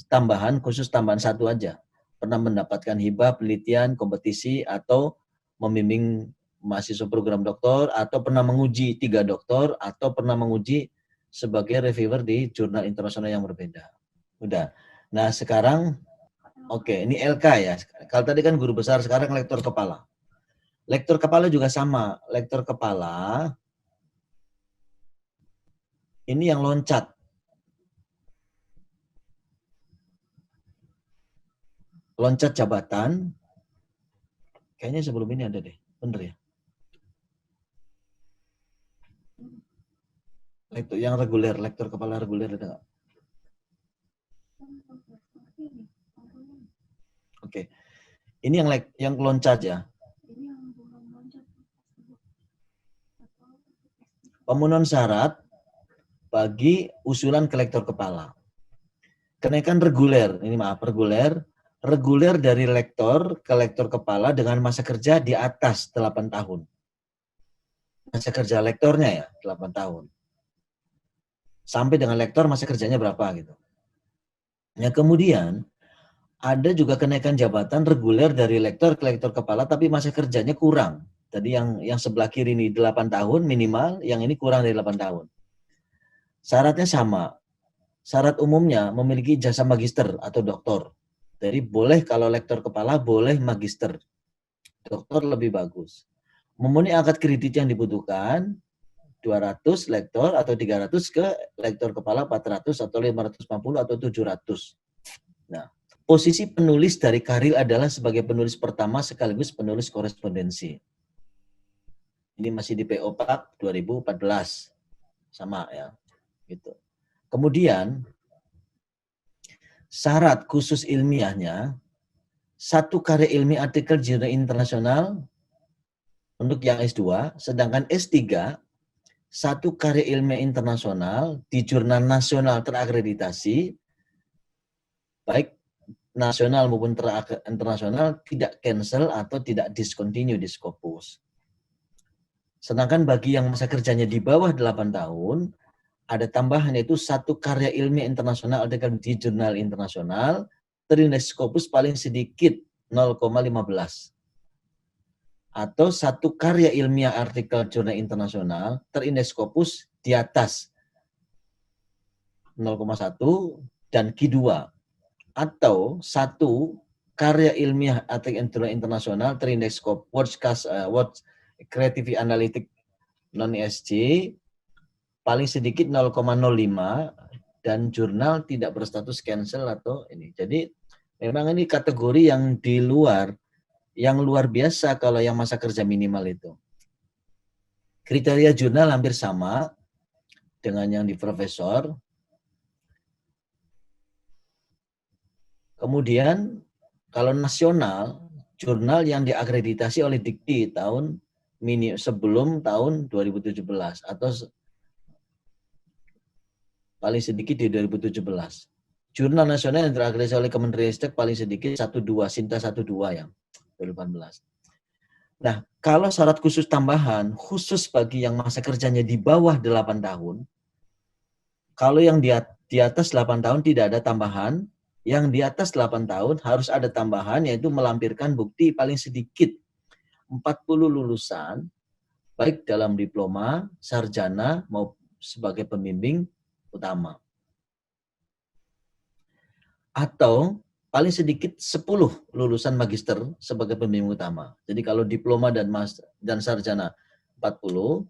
tambahan 1 aja. Pernah mendapatkan hibah penelitian, kompetisi, atau membimbing mahasiswa program doktor, atau pernah menguji 3 doktor, atau pernah menguji sebagai reviewer di jurnal internasional yang berbeda. Udah. Nah sekarang, oke, ini LK ya. Kalau tadi kan guru besar, sekarang lektor kepala. Lektor kepala juga sama. Lektor kepala ini yang loncat. Loncat jabatan. Kayaknya sebelum ini ada deh. Bener ya? Lektor yang reguler, lektor kepala reguler ada nggak? Oke. Ini yang loncat ya. Pemenuhan syarat bagi usulan ke lektor kepala. Kenaikan reguler, reguler dari lektor ke lektor kepala dengan masa kerja di atas 8 tahun. Masa kerja lektornya ya, 8 tahun. Sampai dengan lektor masa kerjanya berapa gitu. Ya, kemudian ada juga kenaikan jabatan reguler dari lektor ke lektor kepala tapi masa kerjanya kurang. Tadi yang sebelah kiri ini 8 tahun minimal, yang ini kurang dari 8 tahun. Syaratnya sama. Syarat umumnya memiliki ijazah magister atau doktor. Jadi boleh kalau lektor kepala boleh magister. Doktor lebih bagus. Memenuhi akad kredit yang dibutuhkan 200 lektor atau 300 ke lektor kepala 400 atau 550 atau 700. Nah, posisi penulis dari Karil adalah sebagai penulis pertama sekaligus penulis korespondensi. Ini masih di PO Pak 2014. Sama ya. Gitu. Kemudian syarat khusus ilmiahnya, satu karya ilmiah artikel jurnal internasional untuk yang S2, sedangkan S3, satu karya ilmiah internasional di jurnal nasional terakreditasi, baik nasional maupun internasional, tidak cancel atau tidak discontinue di Scopus. Sedangkan bagi yang masa kerjanya di bawah 8 tahun, ada tambahan yaitu satu karya ilmiah internasional artikel di jurnal internasional terindeks Scopus paling sedikit 0,15. Atau satu karya ilmiah artikel jurnal internasional terindeks Scopus di atas 0,1 dan Q2. Atau satu karya ilmiah artikel jurnal internasional terindeks Scopus World Creative Analytics non-ESG paling sedikit 0,05 dan jurnal tidak berstatus cancel atau ini. Jadi memang ini kategori yang di luar, yang luar biasa kalau yang masa kerja minimal itu. Kriteria jurnal hampir sama dengan yang di profesor. Kemudian kalau nasional, jurnal yang diakreditasi oleh Dikti tahun sebelum tahun 2017 atau paling sedikit di 2017. Jurnal nasional yang terakreditasi oleh Kementerian Ristek paling sedikit 12, Sinta 12 yang 2018. Nah, kalau syarat khusus tambahan, khusus bagi yang masa kerjanya di bawah 8 tahun, kalau yang di atas 8 tahun tidak ada tambahan, yang di atas 8 tahun harus ada tambahan, yaitu melampirkan bukti paling sedikit 40 lulusan, baik dalam diploma, sarjana, maupun sebagai pembimbing utama. Atau paling sedikit 10 lulusan magister sebagai pembimbing utama. Jadi kalau diploma dan sarjana 40,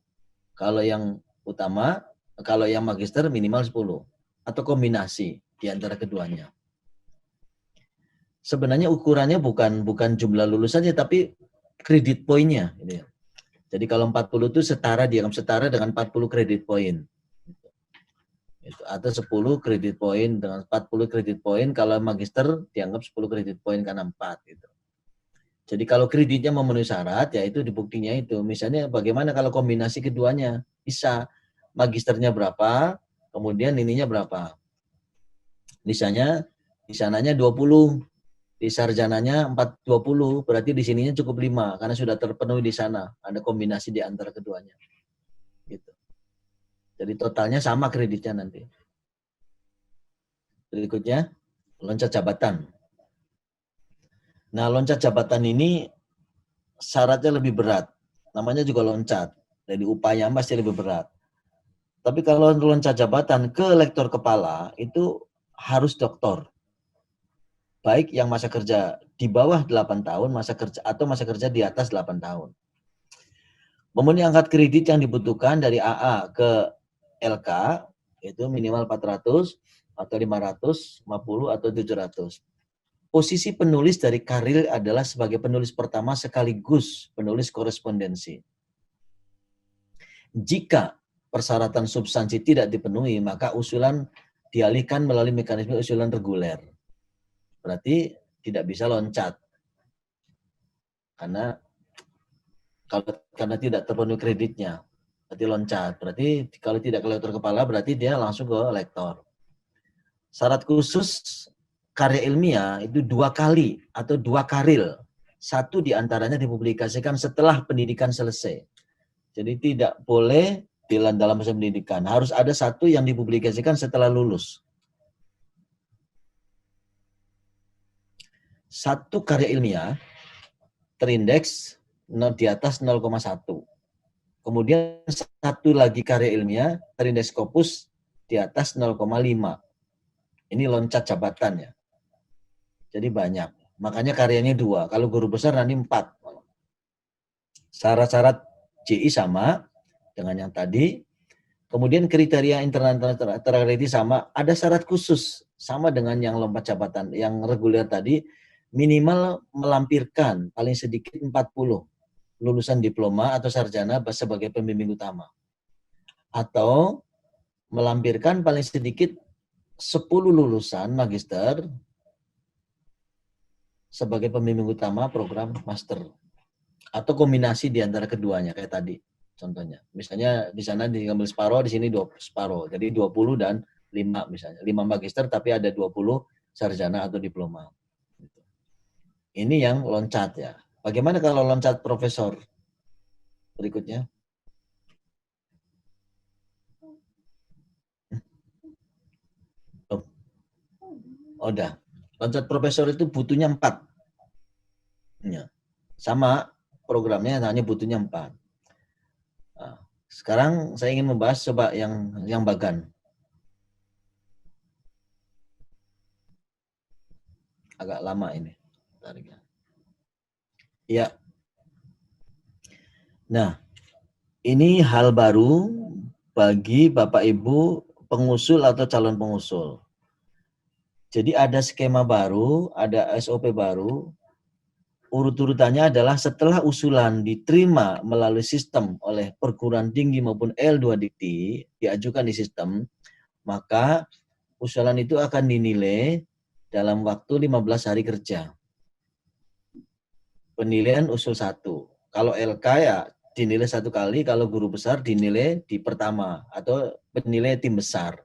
kalau yang utama, kalau yang magister minimal 10. Atau kombinasi di antara keduanya. Sebenarnya ukurannya bukan jumlah lulusannya, tapi kredit poinnya. Jadi kalau 40 itu dianggap setara dengan 40 kredit poin. Atau 10 kredit poin dengan 40 kredit poin, kalau magister dianggap 10 kredit poin karena 4 gitu. Jadi kalau kreditnya memenuhi syarat, ya itu dibuktinya itu. Misalnya bagaimana kalau kombinasi keduanya? Bisa magisternya berapa, kemudian ininya berapa. Misalnya di sananya 20, di sarjananya 20, berarti di sininya cukup 5 karena sudah terpenuhi di sana. Ada kombinasi di antara keduanya. Gitu. Jadi totalnya sama kreditnya nanti. Berikutnya, loncat jabatan. Nah, loncat jabatan ini syaratnya lebih berat. Namanya juga loncat. Jadi upaya pasti lebih berat. Tapi kalau loncat jabatan ke lektor kepala, itu harus doktor. Baik yang masa kerja di bawah 8 tahun, masa kerja di atas 8 tahun. Memenuhi angkat kredit yang dibutuhkan dari AA ke LK, itu minimal 400 atau 550 atau 700. Posisi penulis dari Karil adalah sebagai penulis pertama sekaligus penulis korespondensi. Jika persyaratan substansi tidak dipenuhi, maka usulan dialihkan melalui mekanisme usulan reguler. Berarti tidak bisa loncat. Karena tidak terpenuhi kreditnya. Berarti loncat. Berarti kalau tidak ke lektor kepala, berarti dia langsung ke lektor. Syarat khusus karya ilmiah itu 2 kali atau 2 karil. 1 diantaranya dipublikasikan setelah pendidikan selesai. Jadi tidak boleh dalam masa pendidikan. Harus ada 1 yang dipublikasikan setelah lulus. 1 karya ilmiah terindeks di atas 0,1. Kemudian 1 lagi karya ilmiah terindeks Scopus di atas 0,5. Ini loncat jabatannya. Jadi banyak. Makanya karyanya 2. Kalau guru besar nanti 4. Syarat-syarat JI sama. dengan yang tadi. Kemudian kriteria internal terakreditasi sama, ada syarat khusus sama dengan yang lompat jabatan, yang reguler tadi, minimal melampirkan paling sedikit 40 lulusan diploma atau sarjana sebagai pembimbing utama. Atau melampirkan paling sedikit 10 lulusan magister sebagai pembimbing utama program master. Atau kombinasi di antara keduanya kayak tadi. Contohnya, misalnya di sana diambil separuh, di sini separuh. Jadi 20 dan 5 misalnya. 5 magister tapi ada 20 sarjana atau diploma. Ini yang loncat ya. Bagaimana kalau loncat profesor? Berikutnya. Oh, udah. Loncat profesor itu butuhnya 4. Ya. Sama programnya hanya butuhnya 4. Nah, sekarang saya ingin membahas coba yang bagan. Agak lama ini. Ya. Nah, ini hal baru bagi Bapak Ibu pengusul atau calon pengusul. Jadi ada skema baru, ada SOP baru. Urut-urutannya adalah setelah usulan diterima melalui sistem oleh perguruan tinggi maupun L2 Dikti, diajukan di sistem, maka usulan itu akan dinilai dalam waktu 15 hari kerja. Penilaian usul 1. Kalau LK ya dinilai 1 kali, kalau guru besar dinilai di pertama atau penilai tim besar.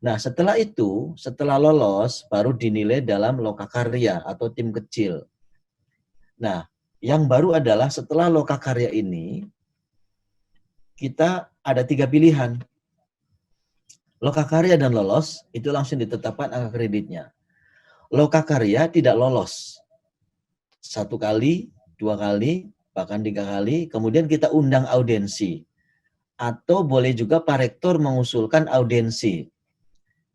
Nah setelah itu, setelah lolos baru dinilai dalam lokakarya atau tim kecil. Nah, yang baru adalah setelah lokakarya ini, kita ada 3 pilihan. Lokakarya dan lolos, itu langsung ditetapkan angka kreditnya. Lokakarya tidak lolos. 1 kali, 2 kali, bahkan 3 kali, kemudian kita undang audiensi. Atau boleh juga Pak Rektor mengusulkan audiensi.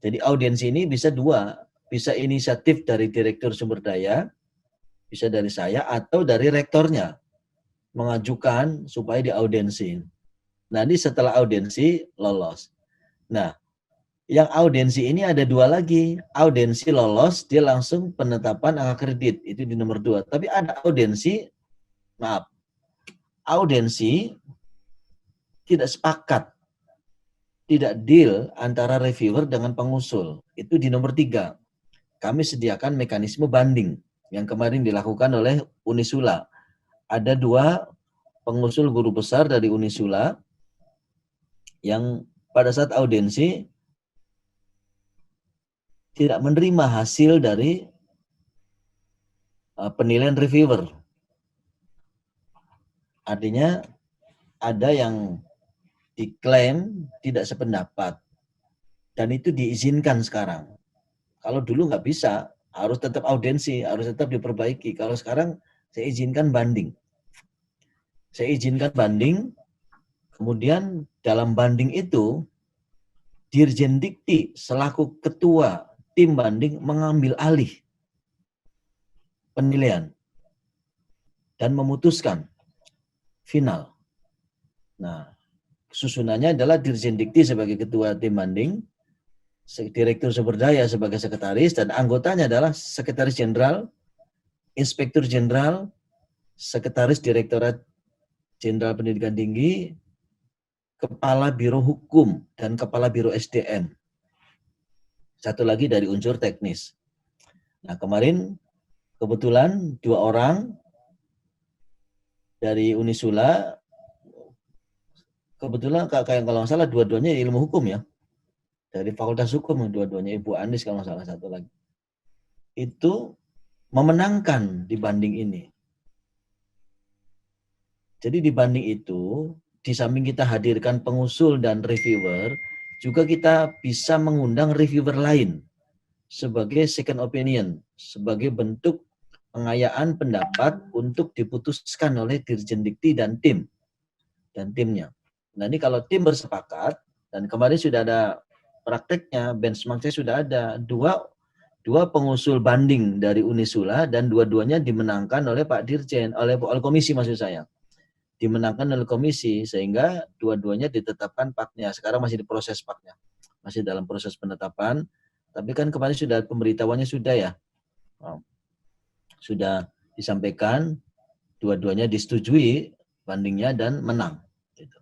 Jadi audiensi ini bisa 2, bisa inisiatif dari Direktur Sumber Daya, bisa dari saya atau dari rektornya mengajukan supaya diaudiensi. Nanti setelah audiensi lolos. Nah, yang audiensi ini ada 2 lagi. Audiensi lolos dia langsung penetapan angka kredit itu di nomor 2. Tapi ada audiensi, maaf, audiensi tidak sepakat, tidak deal antara reviewer dengan pengusul. Itu di nomor 3. Kami sediakan mekanisme banding yang kemarin dilakukan oleh Unisula. Ada 2 pengusul guru besar dari Unisula yang pada saat audiensi tidak menerima hasil dari penilaian reviewer. Artinya ada yang diklaim tidak sependapat dan itu diizinkan sekarang. Kalau dulu nggak bisa, harus tetap audiensi, harus tetap diperbaiki. Kalau sekarang saya izinkan banding. Saya izinkan banding, kemudian dalam banding itu, Dirjen Dikti selaku ketua tim banding mengambil alih penilaian dan memutuskan final. Nah, susunannya adalah Dirjen Dikti sebagai ketua tim banding, Direktur Sumber Daya sebagai sekretaris, dan anggotanya adalah Sekretaris Jenderal, Inspektur Jenderal, Sekretaris Direktorat Jenderal Pendidikan Tinggi, Kepala Biro Hukum, dan Kepala Biro SDM. Satu lagi dari unsur teknis. Nah, kemarin kebetulan 2 orang dari Unisula, kebetulan kalau nggak salah dua-duanya ilmu hukum ya. Dari Fakultas Hukum dua-duanya, Ibu Andis kalau nggak salah satu lagi. Itu memenangkan di banding ini. Jadi di banding itu, di samping kita hadirkan pengusul dan reviewer, juga kita bisa mengundang reviewer lain sebagai second opinion, sebagai bentuk pengayaan pendapat untuk diputuskan oleh Dirjen Dikti dan timnya. Nah ini kalau tim bersepakat, dan kemarin sudah ada prakteknya, benchmarknya sudah ada, dua pengusul banding dari Unisula dan dua-duanya dimenangkan oleh Pak Dirjen, oleh komisi maksud saya. dimenangkan oleh komisi sehingga dua-duanya ditetapkan PAK-nya. Sekarang masih diproses PAK-nya, masih dalam proses penetapan. Tapi kan kemarin sudah pemberitahuannya sudah ya, sudah disampaikan, dua-duanya disetujui bandingnya dan menang. Gitu.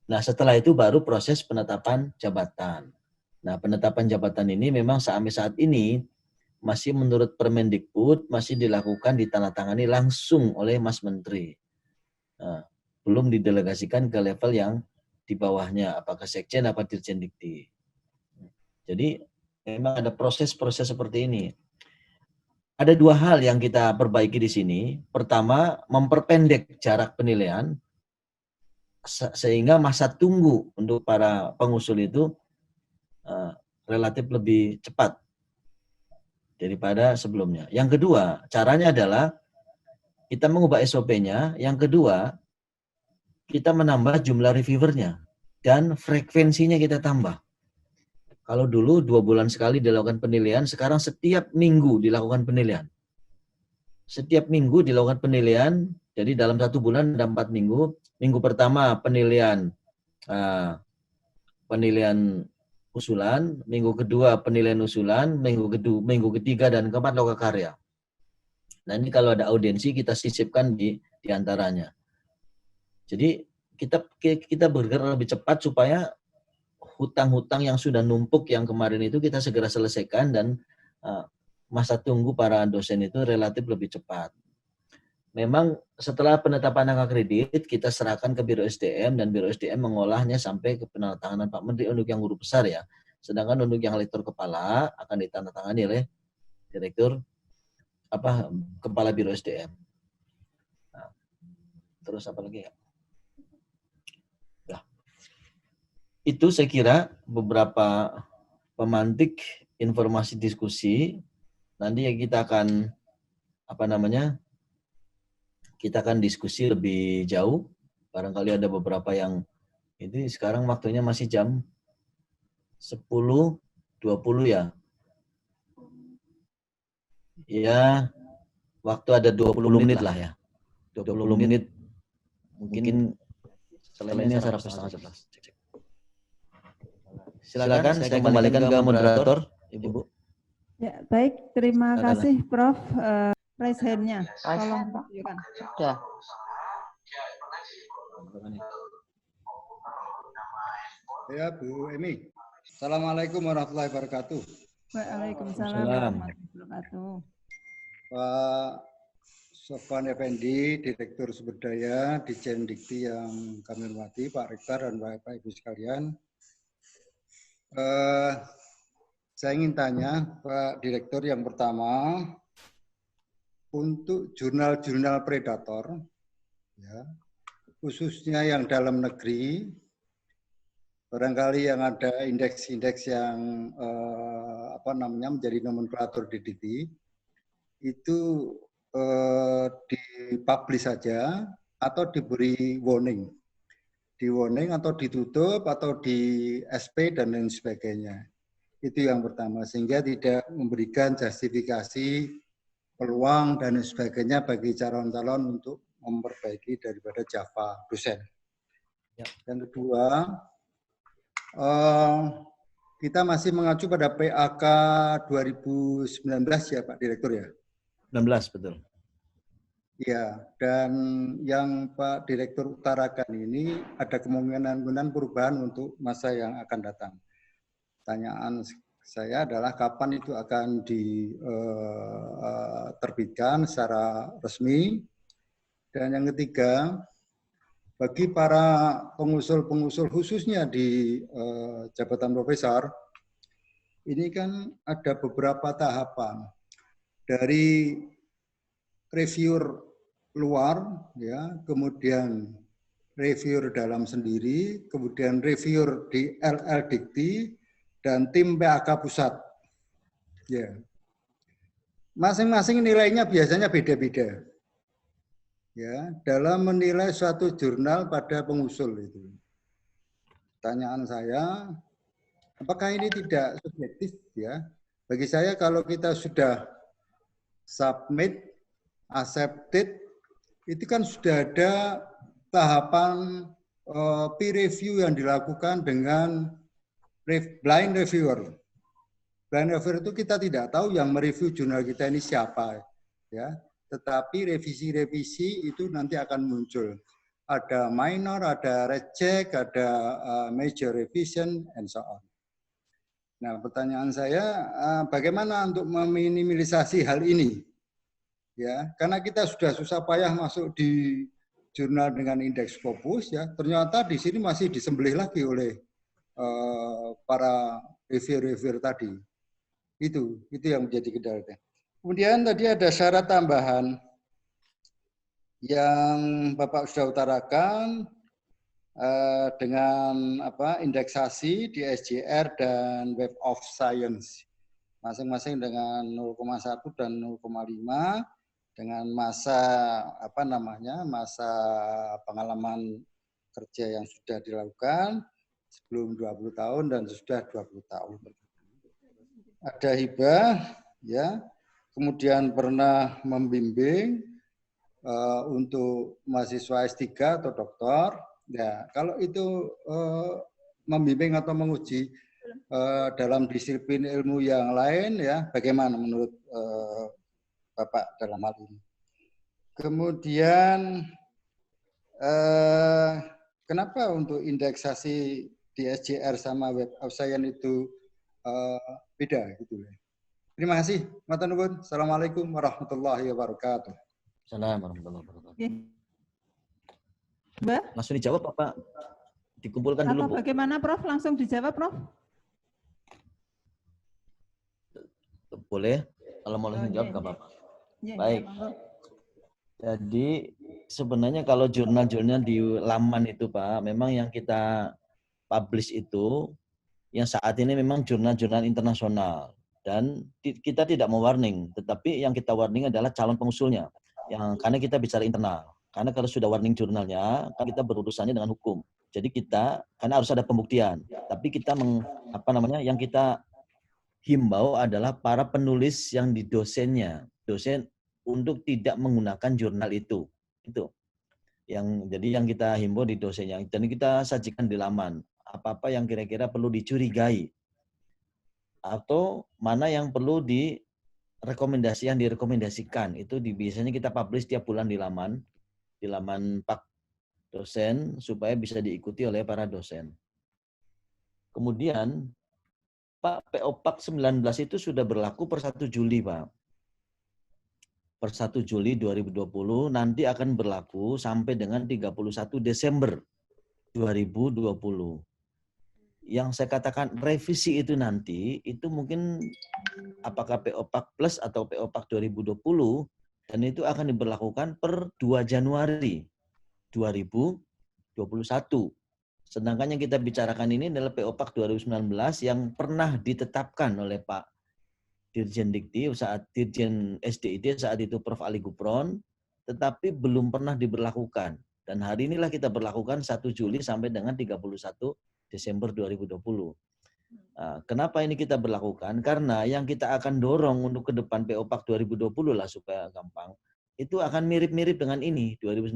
Nah setelah itu baru proses penetapan jabatan. Nah penetapan jabatan ini memang sampai saat ini masih menurut Permendikbud masih dilakukan ditandatangani langsung oleh Mas Menteri. Nah, belum didelegasikan ke level yang di bawahnya, apakah Sekjen apa Dirjen Dikti. Jadi memang ada proses-proses seperti ini. Ada dua hal yang kita perbaiki di sini. Pertama, memperpendek jarak penilaian sehingga masa tunggu untuk para pengusul itu relatif lebih cepat daripada sebelumnya. Yang kedua, caranya adalah kita mengubah SOP-nya. Yang kedua, kita menambah jumlah reviewernya dan frekuensinya kita tambah. Kalau dulu 2 bulan sekali dilakukan penilaian, sekarang setiap minggu dilakukan penilaian. Setiap minggu dilakukan penilaian, jadi dalam 1 bulan ada 4 minggu. Minggu pertama penilaian usulan, minggu kedua penilaian usulan, minggu ketiga dan keempat loka karya. Nah ini kalau ada audiensi kita sisipkan di antaranya. Jadi kita bergerak lebih cepat supaya hutang-hutang yang sudah numpuk yang kemarin itu kita segera selesaikan dan masa tunggu para dosen itu relatif lebih cepat. Memang setelah penetapan angka kredit kita serahkan ke Biro SDM dan Biro SDM mengolahnya sampai ke penandatanganan Pak Menteri untuk yang huruf besar ya. Sedangkan untuk yang lektor kepala akan ditandatangani oleh direktur kepala Biro SDM. Nah, terus apa lagi ya? Itu saya kira beberapa pemantik informasi diskusi. Nanti ya kita akan kita akan diskusi lebih jauh. Barangkali ada beberapa yang ini sekarang waktunya masih jam 10.20 ya. Ya, waktu ada 20 menit lah ya. 20 menit. Mungkin selesainya 11:30. Silakan saya kembalikan ke moderator, Ibu. Ya, baik. Terima kasih, Prof. Raise hand-nya. Tolong tunjukkan. Sudah. Ya, Bu Emi. Assalamualaikum warahmatullahi wabarakatuh. Waalaikumsalam warahmatullahi wabarakatuh. Pak Sofwan Effendi, Direktur Sumber Daya Dirjen Dikti yang kami hormati, Pak Rektor dan Bapak Ibu sekalian. Saya ingin tanya Pak Direktur yang pertama, untuk jurnal-jurnal predator, ya, khususnya yang dalam negeri, barangkali yang ada indeks-indeks yang menjadi nomenklatur di Dikti, itu dipublish saja atau diberi warning. Di warning atau ditutup atau di SP dan lain sebagainya. Itu yang pertama, sehingga tidak memberikan justifikasi peluang dan sebagainya bagi calon-calon untuk memperbaiki daripada Java dosen. Ya. Yang kedua, kita masih mengacu pada PAK 2019 ya Pak Direktur ya? 19 betul. Ya, dan yang Pak Direktur utarakan ini ada kemungkinan perubahan untuk masa yang akan datang. Pertanyaan saya adalah kapan itu akan diterbitkan secara resmi. Dan yang ketiga, bagi para pengusul-pengusul khususnya di jabatan profesor, ini kan ada beberapa tahapan. Dari reviewer luar, ya, kemudian reviewer dalam sendiri, kemudian reviewer di LL Dikti, dan tim PAK pusat. Ya. Masing-masing nilainya biasanya beda-beda. Ya, dalam menilai suatu jurnal pada pengusul itu. Pertanyaan saya, apakah ini tidak subjektif ya? Bagi saya kalau kita sudah submit, accepted, itu kan sudah ada tahapan peer review yang dilakukan dengan blind reviewer. Blind reviewer itu kita tidak tahu yang mereview jurnal kita ini siapa, ya. Tetapi revisi-revisi itu nanti akan muncul. Ada minor, ada reject, ada major revision, and so on. Nah, pertanyaan saya, bagaimana untuk meminimalisasi hal ini? Ya, karena kita sudah susah payah masuk di jurnal dengan indeks Scopus, ya, ternyata di sini masih disembelih lagi oleh para reviewer tadi. Itu yang menjadi kendala. Kemudian tadi ada syarat tambahan yang Bapak sudah utarakan dengan indeksasi di SJR dan Web of Science, masing-masing dengan 0,1 dan 0,5 dengan masa masa pengalaman kerja yang sudah dilakukan sebelum 20 tahun dan sudah 20 tahun. Ada hibah, ya, kemudian pernah membimbing untuk mahasiswa S3 atau doktor. Ya, kalau itu membimbing atau menguji dalam disiplin ilmu yang lain, ya, bagaimana menurut Bapak dalam hal ini? Kemudian kenapa untuk indeksasi di SJR sama Web of Science itu beda gitu? Terima kasih. Matur nuwun. Assalamualaikum warahmatullahi wabarakatuh. Assalamualaikum warahmatullahi wabarakatuh. Mbak? Langsung dijawab Pak. Dikumpulkan dulu, Bu. Bagaimana, Prof? Langsung dijawab, Prof? Boleh. Kalau mau langsung jawab, nggak apa-apa. Baik. Jadi sebenarnya kalau jurnal-jurnal di laman itu, Pak, memang yang kita publish itu yang saat ini memang jurnal-jurnal internasional. Dan kita tidak mau warning, tetapi yang kita warning adalah calon pengusulnya. Karena kita bicara internal. Karena kalau sudah warning jurnalnya, kan kita berurusannya dengan hukum. Jadi kita, karena harus ada pembuktian. Tapi kita yang kita himbau adalah para penulis yang di dosen untuk tidak menggunakan jurnal itu. Jadi yang kita himbau di dosennya. Dan kita sajikan di laman. Apa-apa yang kira-kira perlu dicurigai. Atau mana yang perlu direkomendasikan. Itu biasanya kita publish tiap bulan di laman Pak dosen supaya bisa diikuti oleh para dosen. Kemudian Pak PO-PAK 19 itu sudah berlaku per 1 Juli, Pak. Per 1 Juli 2020 nanti akan berlaku sampai dengan 31 Desember 2020. Yang saya katakan revisi itu nanti, itu mungkin apakah PO-PAK Plus atau PO-PAK 2020, dan itu akan diberlakukan per 2 Januari 2021. Sedangkan yang kita bicarakan ini adalah PO-PAK 2019 yang pernah ditetapkan oleh Pak Dirjen Dikti, Dirjen SDID saat itu Prof. Ali Gupron, tetapi belum pernah diberlakukan. Dan hari inilah kita berlakukan 1 Juli sampai dengan 31 Desember 2020. Kenapa ini kita berlakukan? Karena yang kita akan dorong untuk ke depan PO-PAK 2020 lah supaya gampang, itu akan mirip-mirip dengan ini 2019.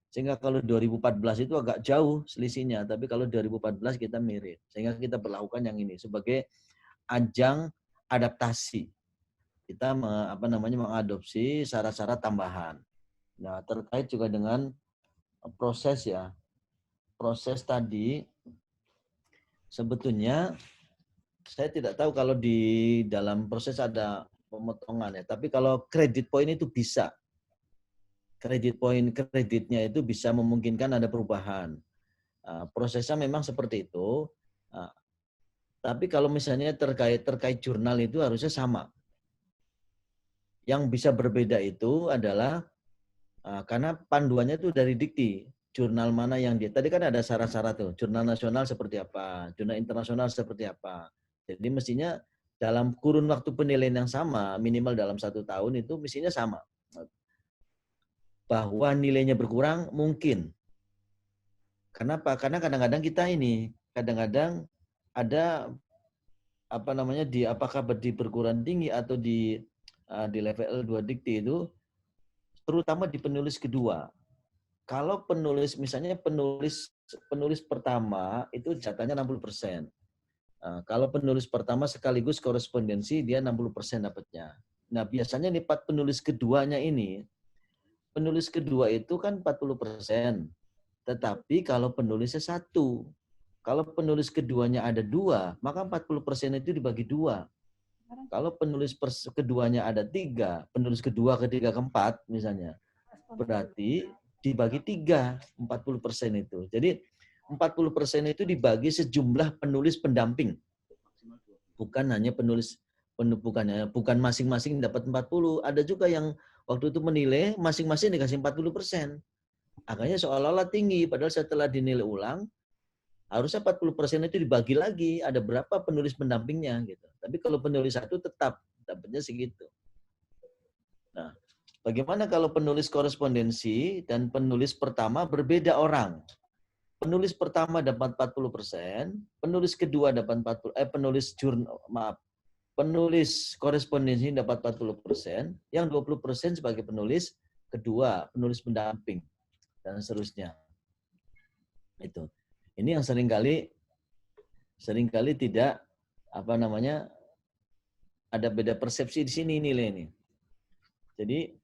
Sehingga kalau 2014 itu agak jauh selisihnya, tapi kalau 2014 kita mirip. Sehingga kita berlakukan yang ini sebagai ajang adaptasi. Kita mengadopsi syarat-syarat tambahan. Nah, terkait juga dengan proses ya. Proses tadi sebetulnya saya tidak tahu kalau di dalam proses ada pemotongan ya, tapi kalau kredit poin itu bisa. Kreditnya itu bisa memungkinkan ada perubahan. Prosesnya memang seperti itu. Tapi kalau misalnya terkait jurnal itu harusnya sama. Yang bisa berbeda itu adalah karena panduannya itu dari Dikti. Jurnal mana yang tadi kan ada syarat-syarat tuh. Jurnal nasional seperti apa, jurnal internasional seperti apa. Jadi mestinya dalam kurun waktu penilaian yang sama, minimal dalam 1 tahun itu mestinya sama. Bahwa nilainya berkurang mungkin. Kenapa? Karena kadang-kadang kita ada apakah di perguruan tinggi atau di level 2 Dikti itu terutama di penulis kedua. Kalau penulis, misalnya penulis pertama itu jatahnya 60%. Kalau penulis pertama sekaligus korespondensi, dia 60% dapatnya. Nah, biasanya nih penulis keduanya ini, penulis kedua itu kan 40%. Tetapi kalau penulisnya satu, kalau penulis keduanya ada dua, maka 40% itu dibagi dua. Kalau penulis keduanya ada tiga, penulis kedua, ketiga, keempat misalnya, berarti dibagi tiga, 40% itu. Jadi 40% itu dibagi sejumlah penulis pendamping. Bukan hanya penulis, bukan masing-masing dapat 40. Ada juga yang waktu itu menilai masing-masing dikasih 40%. Angkanya seolah-olah tinggi, padahal setelah dinilai ulang, harusnya 40% itu dibagi lagi, ada berapa penulis pendampingnya gitu. Tapi kalau penulis satu tetap dapatnya segitu. Nah, bagaimana kalau penulis korespondensi dan penulis pertama berbeda orang? Penulis pertama dapat 40%, penulis kedua dapat 40, penulis korespondensi dapat 40%, yang 20% sebagai penulis kedua, penulis pendamping, dan seterusnya. Itu. Ini yang seringkali tidak ada beda persepsi di sini nilai ini. Jadi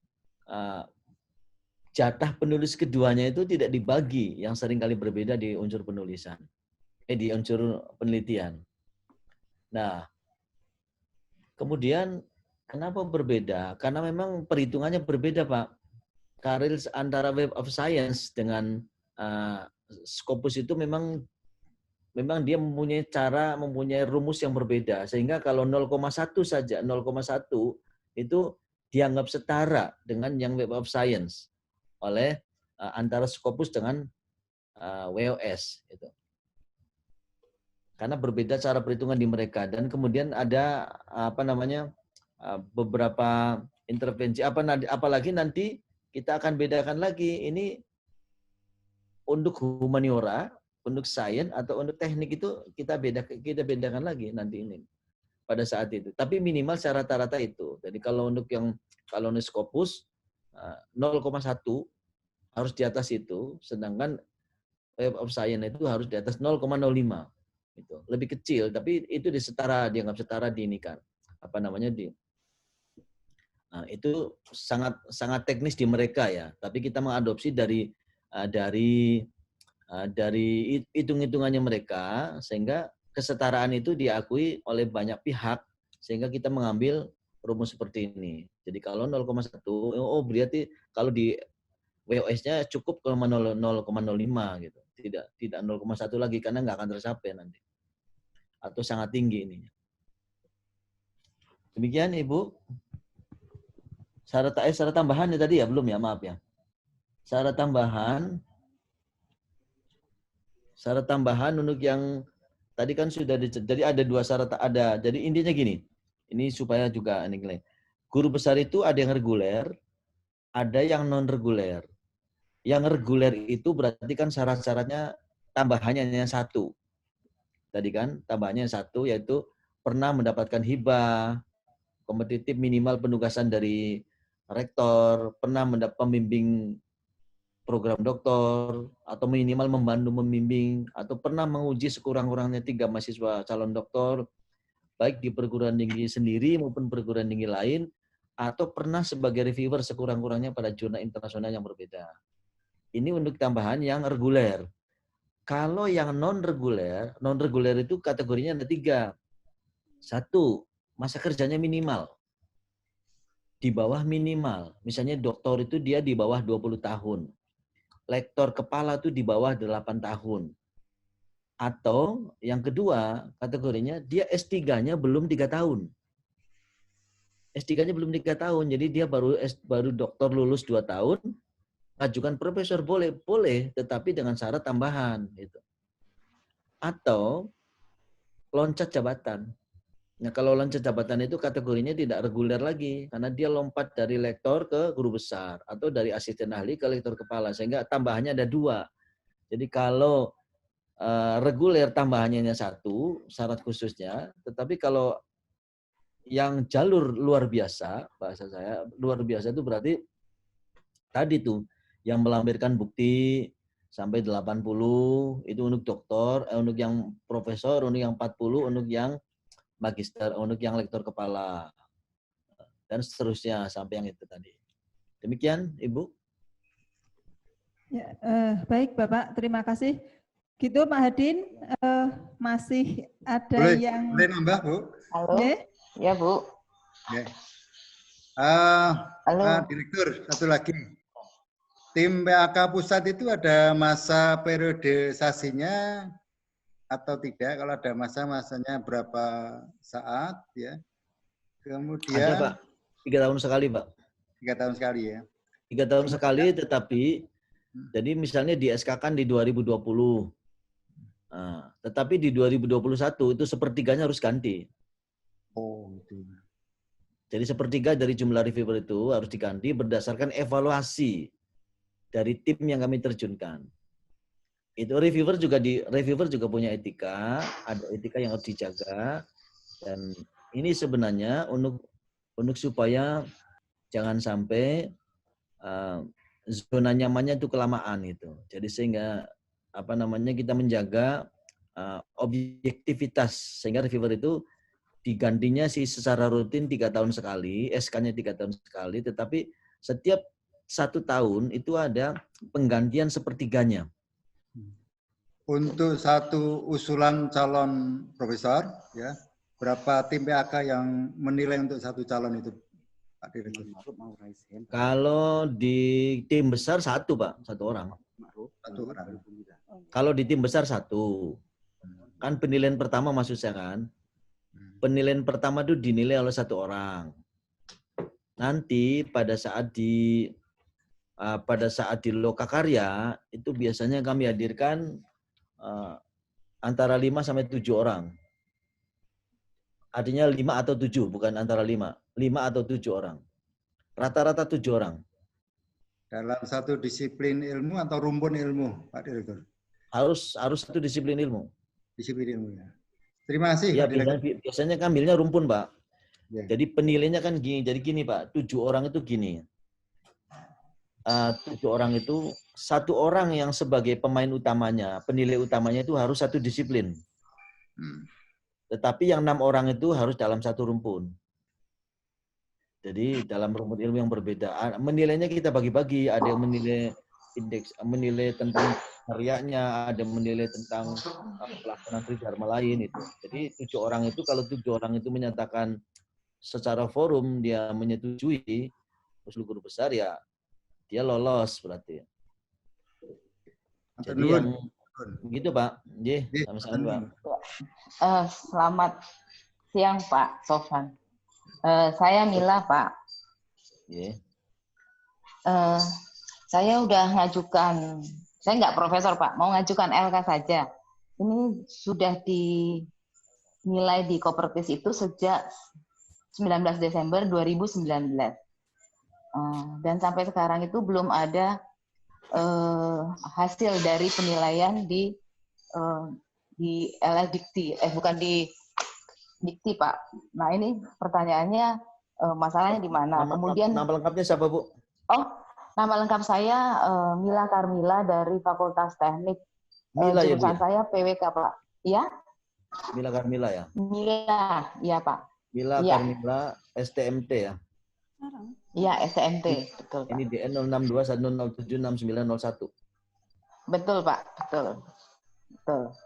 jatah penulis keduanya itu tidak dibagi, yang seringkali berbeda di unsur penulisan, di unsur penelitian. Nah, kemudian kenapa berbeda? Karena memang perhitungannya berbeda, Pak. Karir antara Web of Science dengan Scopus itu memang dia mempunyai rumus yang berbeda, sehingga kalau 0,1 saja, 0,1 itu dianggap setara dengan yang Web of Science oleh antara Scopus dengan WOS itu. Karena berbeda cara perhitungan di mereka, dan kemudian ada beberapa intervensi, apalagi nanti kita akan bedakan lagi ini untuk humaniora, untuk sains atau untuk teknik, itu kita bedakan lagi nanti ini pada saat itu. Tapi minimal secara rata-rata itu. Jadi kalau untuk Scopus 0,1 harus di atas itu, sedangkan Web of Science itu harus di atas 0,05. Itu lebih kecil, tapi itu dianggap setara diinikan. Nah, itu sangat teknis di mereka ya. Tapi kita mengadopsi dari hitung-hitungannya mereka, sehingga kesetaraan itu diakui oleh banyak pihak, sehingga kita mengambil rumus seperti ini. Jadi kalau 0,1, berarti kalau di WOS-nya cukup 0,05 gitu. Tidak 0,1 lagi, karena nggak akan tercapai nanti. Atau sangat tinggi ini. Demikian Ibu. Syarat tambahan ya tadi ya, belum ya, maaf ya. Syarat tambahan untuk yang tadi kan sudah jadi ada dua syarat ada. Jadi intinya gini. Ini supaya juga ini guru besar itu ada yang reguler, ada yang non reguler. Yang reguler itu berarti kan syarat-syaratnya tambahannya hanya satu. Tadi kan tambahannya satu, yaitu pernah mendapatkan hibah, kompetitif minimal penugasan dari rektor, pernah pembimbing program doktor, atau minimal membantu membimbing, atau pernah menguji sekurang-kurangnya 3 mahasiswa calon doktor, baik di perguruan tinggi sendiri maupun perguruan tinggi lain, atau pernah sebagai reviewer sekurang-kurangnya pada jurnal internasional yang berbeda. Ini untuk tambahan yang reguler. Kalau yang non-reguler itu kategorinya ada 3. 1, masa kerjanya minimal. Di bawah minimal. Misalnya doktor itu dia di bawah 20 tahun. Lektor kepala itu di bawah 8 tahun. Atau yang kedua kategorinya dia S3-nya belum 3 tahun. S3-nya belum 3 tahun, jadi dia baru doktor lulus 2 tahun, ajukan profesor boleh, tetapi dengan syarat tambahan gitu. Atau loncat jabatan. Nah, kalau loncat jabatan itu kategorinya tidak reguler lagi, karena dia lompat dari lektor ke guru besar, atau dari asisten ahli ke lektor kepala, sehingga tambahannya ada 2. Jadi kalau reguler tambahannya hanya 1, syarat khususnya, tetapi kalau yang jalur luar biasa, bahasa saya, luar biasa itu berarti tadi tuh, yang melampirkan bukti sampai 80, itu untuk doktor, untuk yang profesor, untuk yang 40, untuk yang magister, untuk yang lektor kepala, dan seterusnya sampai yang itu tadi. Demikian, Ibu. Ya, baik Bapak, terima kasih. Gitu Pak Hadin, masih ada yang... Boleh nambah, Bu? Halo, Nggih? ya Bu. Ya. Halo. Direktur, satu lagi. Tim PAK Pusat itu ada masa periodisasinya atau tidak? Kalau ada masanya berapa saat ya? Kemudian Ada Pak, 3 tahun sekali Pak. 3 tahun sekali ya. 3 tahun sekali, tetapi jadi misalnya di SK kan di 2020. Nah, tetapi di 2021 itu sepertiganya harus ganti. Oh, itu. Jadi sepertiga dari jumlah reviewer itu harus diganti berdasarkan evaluasi dari tim yang kami terjunkan. Itu reviewer juga punya etika, ada etika yang harus dijaga, dan ini sebenarnya untuk supaya jangan sampai zona nyamannya itu kelamaan itu. Jadi sehingga kita menjaga objektivitas, sehingga reviewer itu digantinya sih secara rutin 3 tahun sekali, SK-nya 3 tahun sekali, tetapi setiap 1 tahun itu ada penggantian sepertiganya. Untuk satu usulan calon profesor, ya, berapa tim PAK yang menilai untuk satu calon itu, Pak Direktur? Kalau di tim besar 1 Pak, 1 orang. 1 orang. Kalau di tim besar 1, kan penilaian pertama maksud saya kan, penilaian pertama itu dinilai oleh 1 orang. Nanti pada saat di lokakarya itu biasanya kami hadirkan antara 5 sampai 7 orang. Artinya 5 atau 7, bukan antara 5. 5 atau 7 orang. Rata-rata 7 orang. Dalam satu disiplin ilmu atau rumpun ilmu, Pak Direktur? Harus satu disiplin ilmu. Disiplin ilmu ya. Terima kasih, Ya, Pak Direktur. biasanya ngambilnya rumpun, Pak. Ya. Jadi penilainya kan gini. Jadi gini, Pak. 7 orang itu gini. 7 orang itu 1 orang yang sebagai pemain utamanya, penilai utamanya itu harus 1 disiplin. Tetapi yang 6 orang itu harus dalam 1 rumpun. Jadi dalam rumpun ilmu yang berbeda. Menilainya kita bagi-bagi. Ada yang menilai tentang karyanya, ada yang menilai tentang pelaksanaan tridharma lain itu. Jadi 7 orang itu, kalau 7 orang itu menyatakan secara forum dia menyetujui usul guru besar, ya dia lolos berarti. Jadi yang begitu Pak. Sama-sama Pak. Selamat siang Pak Sofan. Saya Mila Pak. Saya udah ngajukan, saya nggak profesor Pak, mau ngajukan LK saja. Ini sudah dinilai di Kopertis itu sejak 19 Desember 2019. Dan sampai sekarang itu belum ada hasil dari penilaian di LS Dikti, bukan di Dikti Pak. Nah ini pertanyaannya, masalahnya di mana? Kemudian nama lengkapnya siapa Bu? Oh, nama lengkap saya Mila Karmila dari Fakultas Teknik. Mila, jurusan ya, Bu, saya PWK Pak. Iya? Mila Karmila ya? Mila, iya Pak. Mila Ya. Karmila STMT ya? Iya, STMT, betul Pak. Ini DN 062107691. Betul Pak, betul. Betul.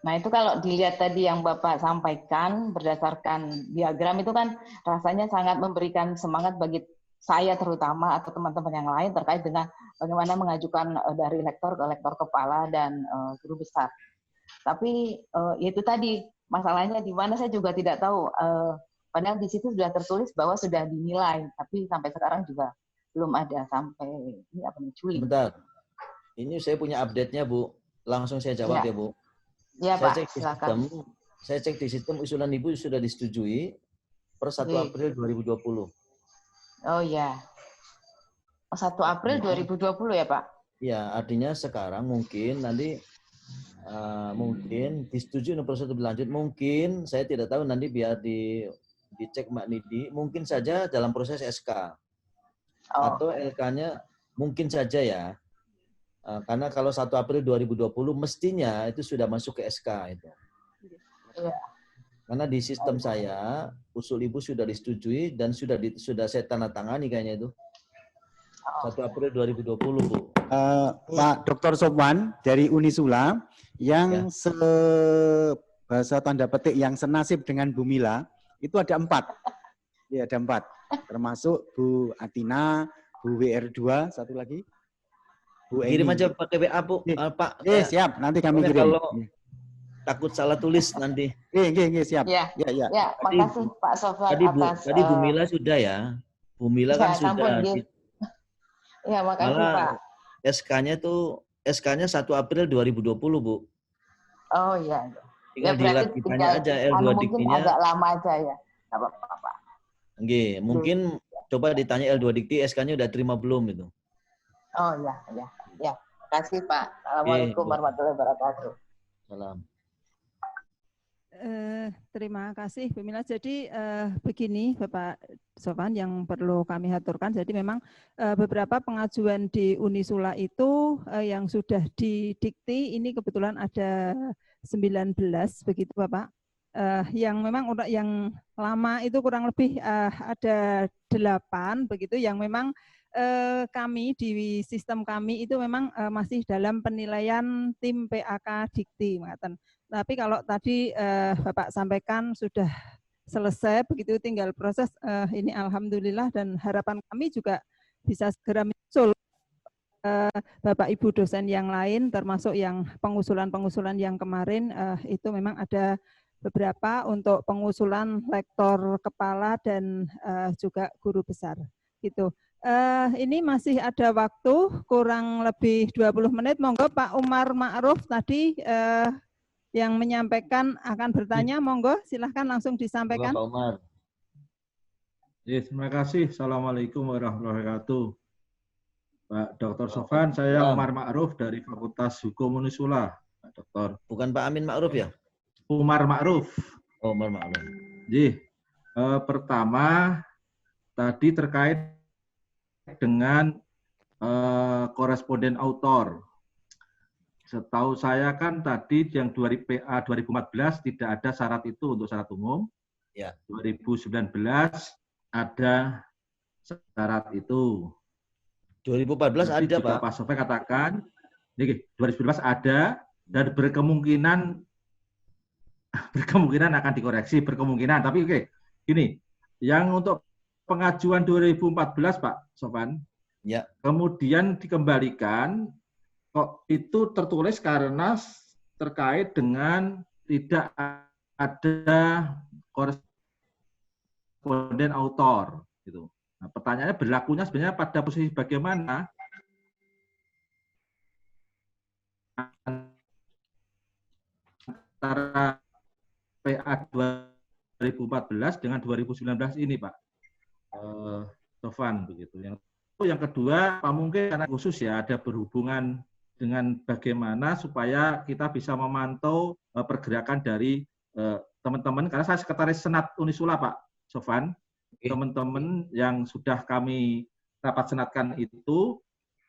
Nah itu kalau dilihat tadi yang Bapak sampaikan berdasarkan diagram itu kan rasanya sangat memberikan semangat bagi saya terutama atau teman-teman yang lain terkait dengan bagaimana mengajukan dari lektor ke lektor kepala dan guru besar. Tapi itu tadi masalahnya di mana saya juga tidak tahu. Padahal di situ sudah tertulis bahwa sudah dinilai, tapi sampai sekarang juga belum ada sampai ini apa nih Juli. Bentar, ini saya punya update-nya Bu. Langsung saya jawab ya Bu. Ya Saya Pak, cek di silakan. sistem, saya cek di sistem usulan Ibu sudah disetujui per 1 April 2020. Oh ya. 1 April 2020 ya Pak? Ya, artinya sekarang mungkin nanti mungkin disetujui untuk proses berlanjut. Mungkin saya tidak tahu, nanti biar dicek Mbak Nidi. Mungkin saja dalam proses SK. Atau LK-nya mungkin saja ya. Karena kalau 1 April 2020 mestinya itu sudah masuk ke SK itu. Iya. Karena di sistem saya usul ibu sudah disetujui dan sudah saya tanda tangani kayaknya itu. 1 April 2020, Bu. Pak Dr. Sofwan dari Unisula yang bahasa tanda petik yang senasib dengan Bu Mila itu ada 4. Ya, ada 4. Termasuk Bu Atina, Bu WR2, satu lagi. Bu Kirim Eni. aja pakai WA, Bu. Pak. Siap, nanti kami kirim. Kalau takut salah tulis nanti. Siap. Ya, Ya. ya, makasih Pak Sofwan atas. Tadi Bu Mila sudah ya. Bu Mila kan sudah. Ya, makasih Pak. SK-nya 1 April 2020, Bu. Oh iya. Tinggal ditanya aja L2 mungkin diktinya. agak lama aja ya. Enggak apa-apa, Pak. Nggih, mungkin coba ditanya L2 dikti SK-nya udah terima belum itu. Oh iya. Ya, makasih Pak. Assalamualaikum warahmatullahi wabarakatuh. Salam. Terima kasih Bu Mila. Jadi begini Bapak Sofwan yang perlu kami aturkan. Jadi memang beberapa pengajuan di Unisula itu yang sudah didikti ini kebetulan ada 19 begitu Bapak. Yang memang yang lama itu kurang lebih ada 8 begitu yang memang kami di sistem kami itu memang masih dalam penilaian tim PAK Dikti, mengatakan. Tapi kalau tadi Bapak sampaikan sudah selesai, begitu tinggal proses, ini alhamdulillah dan harapan kami juga bisa segera muncul Bapak Ibu dosen yang lain, termasuk yang pengusulan-pengusulan yang kemarin itu memang ada beberapa untuk pengusulan lektor kepala dan juga guru besar. Gitu. Ini masih ada waktu kurang lebih 20 menit. Monggo Pak Umar Ma'ruf tadi yang menyampaikan akan bertanya, monggo silahkan langsung disampaikan. Pak Umar. Terima kasih. Assalamualaikum warahmatullahi wabarakatuh. Pak Dr. Sofwan, saya Umar Ma'ruf dari Fakultas Hukum Unisula. Pak Dokter. Bukan Pak Amin Ma'ruf ya? Umar Ma'ruf. Oh, Umar Ma'ruf. Jadi, pertama tadi terkait dengan koresponden autor. Setahu saya kan tadi yang PA 2014 tidak ada syarat itu untuk syarat umum. Ya. 2019 ada syarat itu. 2014 jadi ada, juga Pak. Pak Sofyan katakan, ini 2019 ada dan berkemungkinan akan dikoreksi, berkemungkinan. Tapi oke, ini yang untuk pengajuan 2014 Pak Sofyan, ya. Kemudian dikembalikan. Kok itu tertulis karena terkait dengan tidak ada koresponden autor gitu. Nah, pertanyaannya berlakunya sebenarnya pada posisi bagaimana antara PA 2014 dengan 2019 ini Pak Sofwan begitu. Yang kedua, Pak mungkin karena khusus ya ada berhubungan dengan bagaimana supaya kita bisa memantau pergerakan dari teman-teman, karena saya sekretaris Senat Unisula Pak Sofwan, teman-teman yang sudah kami rapat senatkan itu,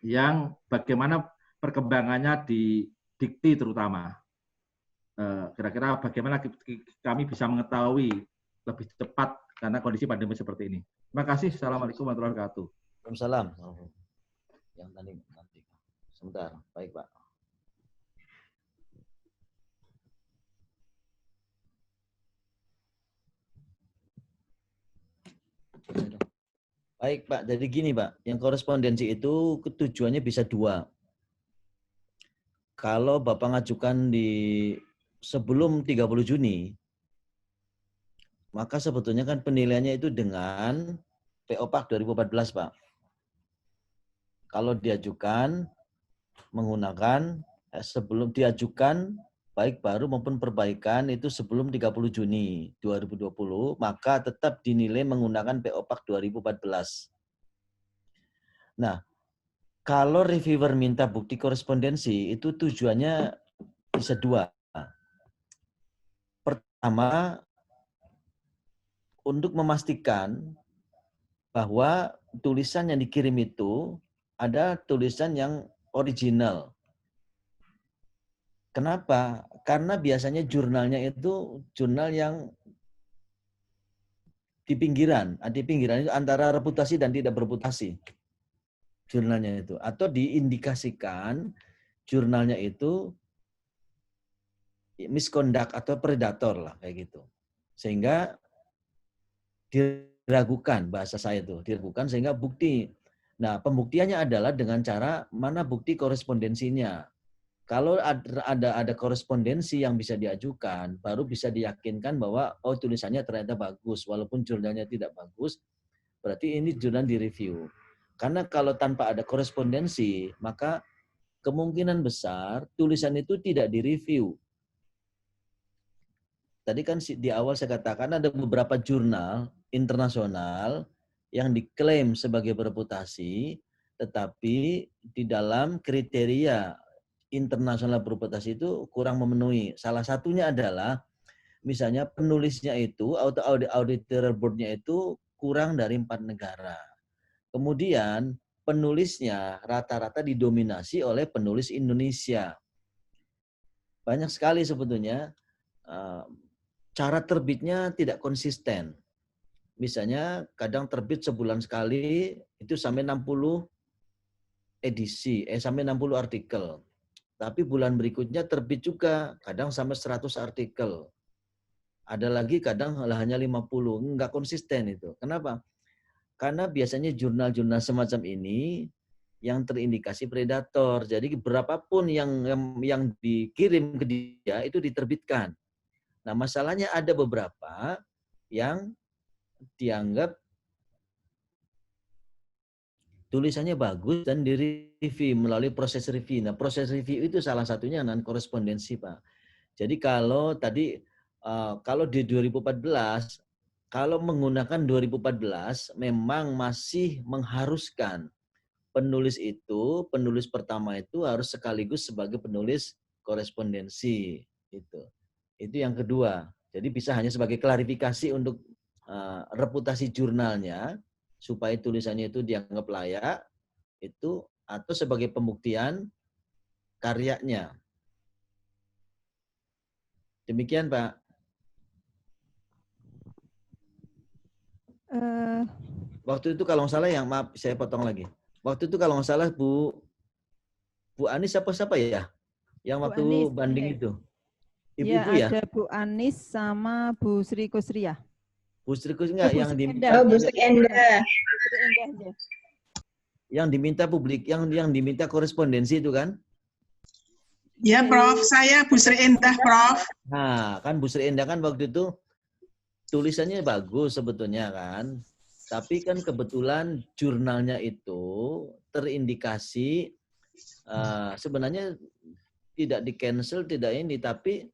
yang bagaimana perkembangannya di dikti terutama. Kira-kira bagaimana kami bisa mengetahui lebih cepat karena kondisi pandemi seperti ini. Terima kasih. Assalamualaikum warahmatullahi wabarakatuh. Waalaikumsalam. Yang tadi nanti. Sebentar, baik Pak. Baik Pak, jadi gini Pak, yang korespondensi itu tujuannya bisa 2. Kalau Bapak ngajukan di sebelum 30 Juni, maka sebetulnya kan penilaiannya itu dengan PO PAK 2014 Pak. Kalau diajukan menggunakan sebelum diajukan baik baru maupun perbaikan itu sebelum 30 Juni 2020 maka tetap dinilai menggunakan PO PAK 2014. Nah, kalau reviewer minta bukti korespondensi itu tujuannya bisa 2. Pertama, untuk memastikan bahwa tulisan yang dikirim itu ada tulisan yang original. Kenapa? Karena biasanya jurnalnya itu jurnal yang di pinggiran. Di pinggiran itu antara reputasi dan tidak bereputasi. Jurnalnya itu. Atau diindikasikan jurnalnya itu misconduct atau predator lah kayak gitu. Sehingga diragukan, bahasa saya itu, diragukan sehingga bukti. Nah, pembuktiannya adalah dengan cara mana bukti korespondensinya. Kalau ada korespondensi yang bisa diajukan, baru bisa diyakinkan bahwa oh tulisannya ternyata bagus, walaupun jurnalnya tidak bagus, berarti ini jurnal direview. Karena kalau tanpa ada korespondensi, maka kemungkinan besar tulisan itu tidak direview. Tadi kan di awal saya katakan ada beberapa jurnal internasional yang diklaim sebagai bereputasi, tetapi di dalam kriteria internasional bereputasi itu kurang memenuhi. Salah satunya adalah misalnya penulisnya itu atau auditor board-nya itu kurang dari 4 negara. Kemudian penulisnya rata-rata didominasi oleh penulis Indonesia. Banyak sekali sebetulnya cara terbitnya tidak konsisten. Misalnya kadang terbit sebulan sekali itu sampai 60 edisi, sampai 60 artikel. Tapi bulan berikutnya terbit juga, kadang sampai 100 artikel. Ada lagi kadang hanya 50, enggak konsisten itu. Kenapa? Karena biasanya jurnal-jurnal semacam ini yang terindikasi predator. Jadi berapapun yang dikirim ke dia itu diterbitkan. Nah, masalahnya ada beberapa yang dianggap tulisannya bagus dan direview melalui proses review. Nah, proses review itu salah satunya dengan korespondensi, Pak. Jadi kalau tadi kalau di 2014, kalau menggunakan 2014 memang masih mengharuskan penulis pertama itu harus sekaligus sebagai penulis korespondensi itu. Itu yang kedua. Jadi bisa hanya sebagai klarifikasi untuk reputasi jurnalnya supaya tulisannya itu dianggap layak itu atau sebagai pembuktian karyanya. Demikian, Pak. Waktu itu kalau nggak salah yang maaf saya potong lagi. Waktu itu kalau nggak salah Bu Anis siapa ya? Yang waktu Anis, banding ya. itu. Ibu-ibu ya? Ada Bu Anis sama Bu Sri Kusria. Bu Sri Kusria enggak yang diminta. Oh, Bu Sri Endah. Yang diminta publik, yang diminta korespondensi itu kan? Ya, Prof. Saya Bu Sri Endah, Prof. Nah, kan Bu Sri Endah kan waktu itu tulisannya bagus sebetulnya kan. Tapi kan kebetulan jurnalnya itu terindikasi sebenarnya tidak di-cancel, tidak ini, tapi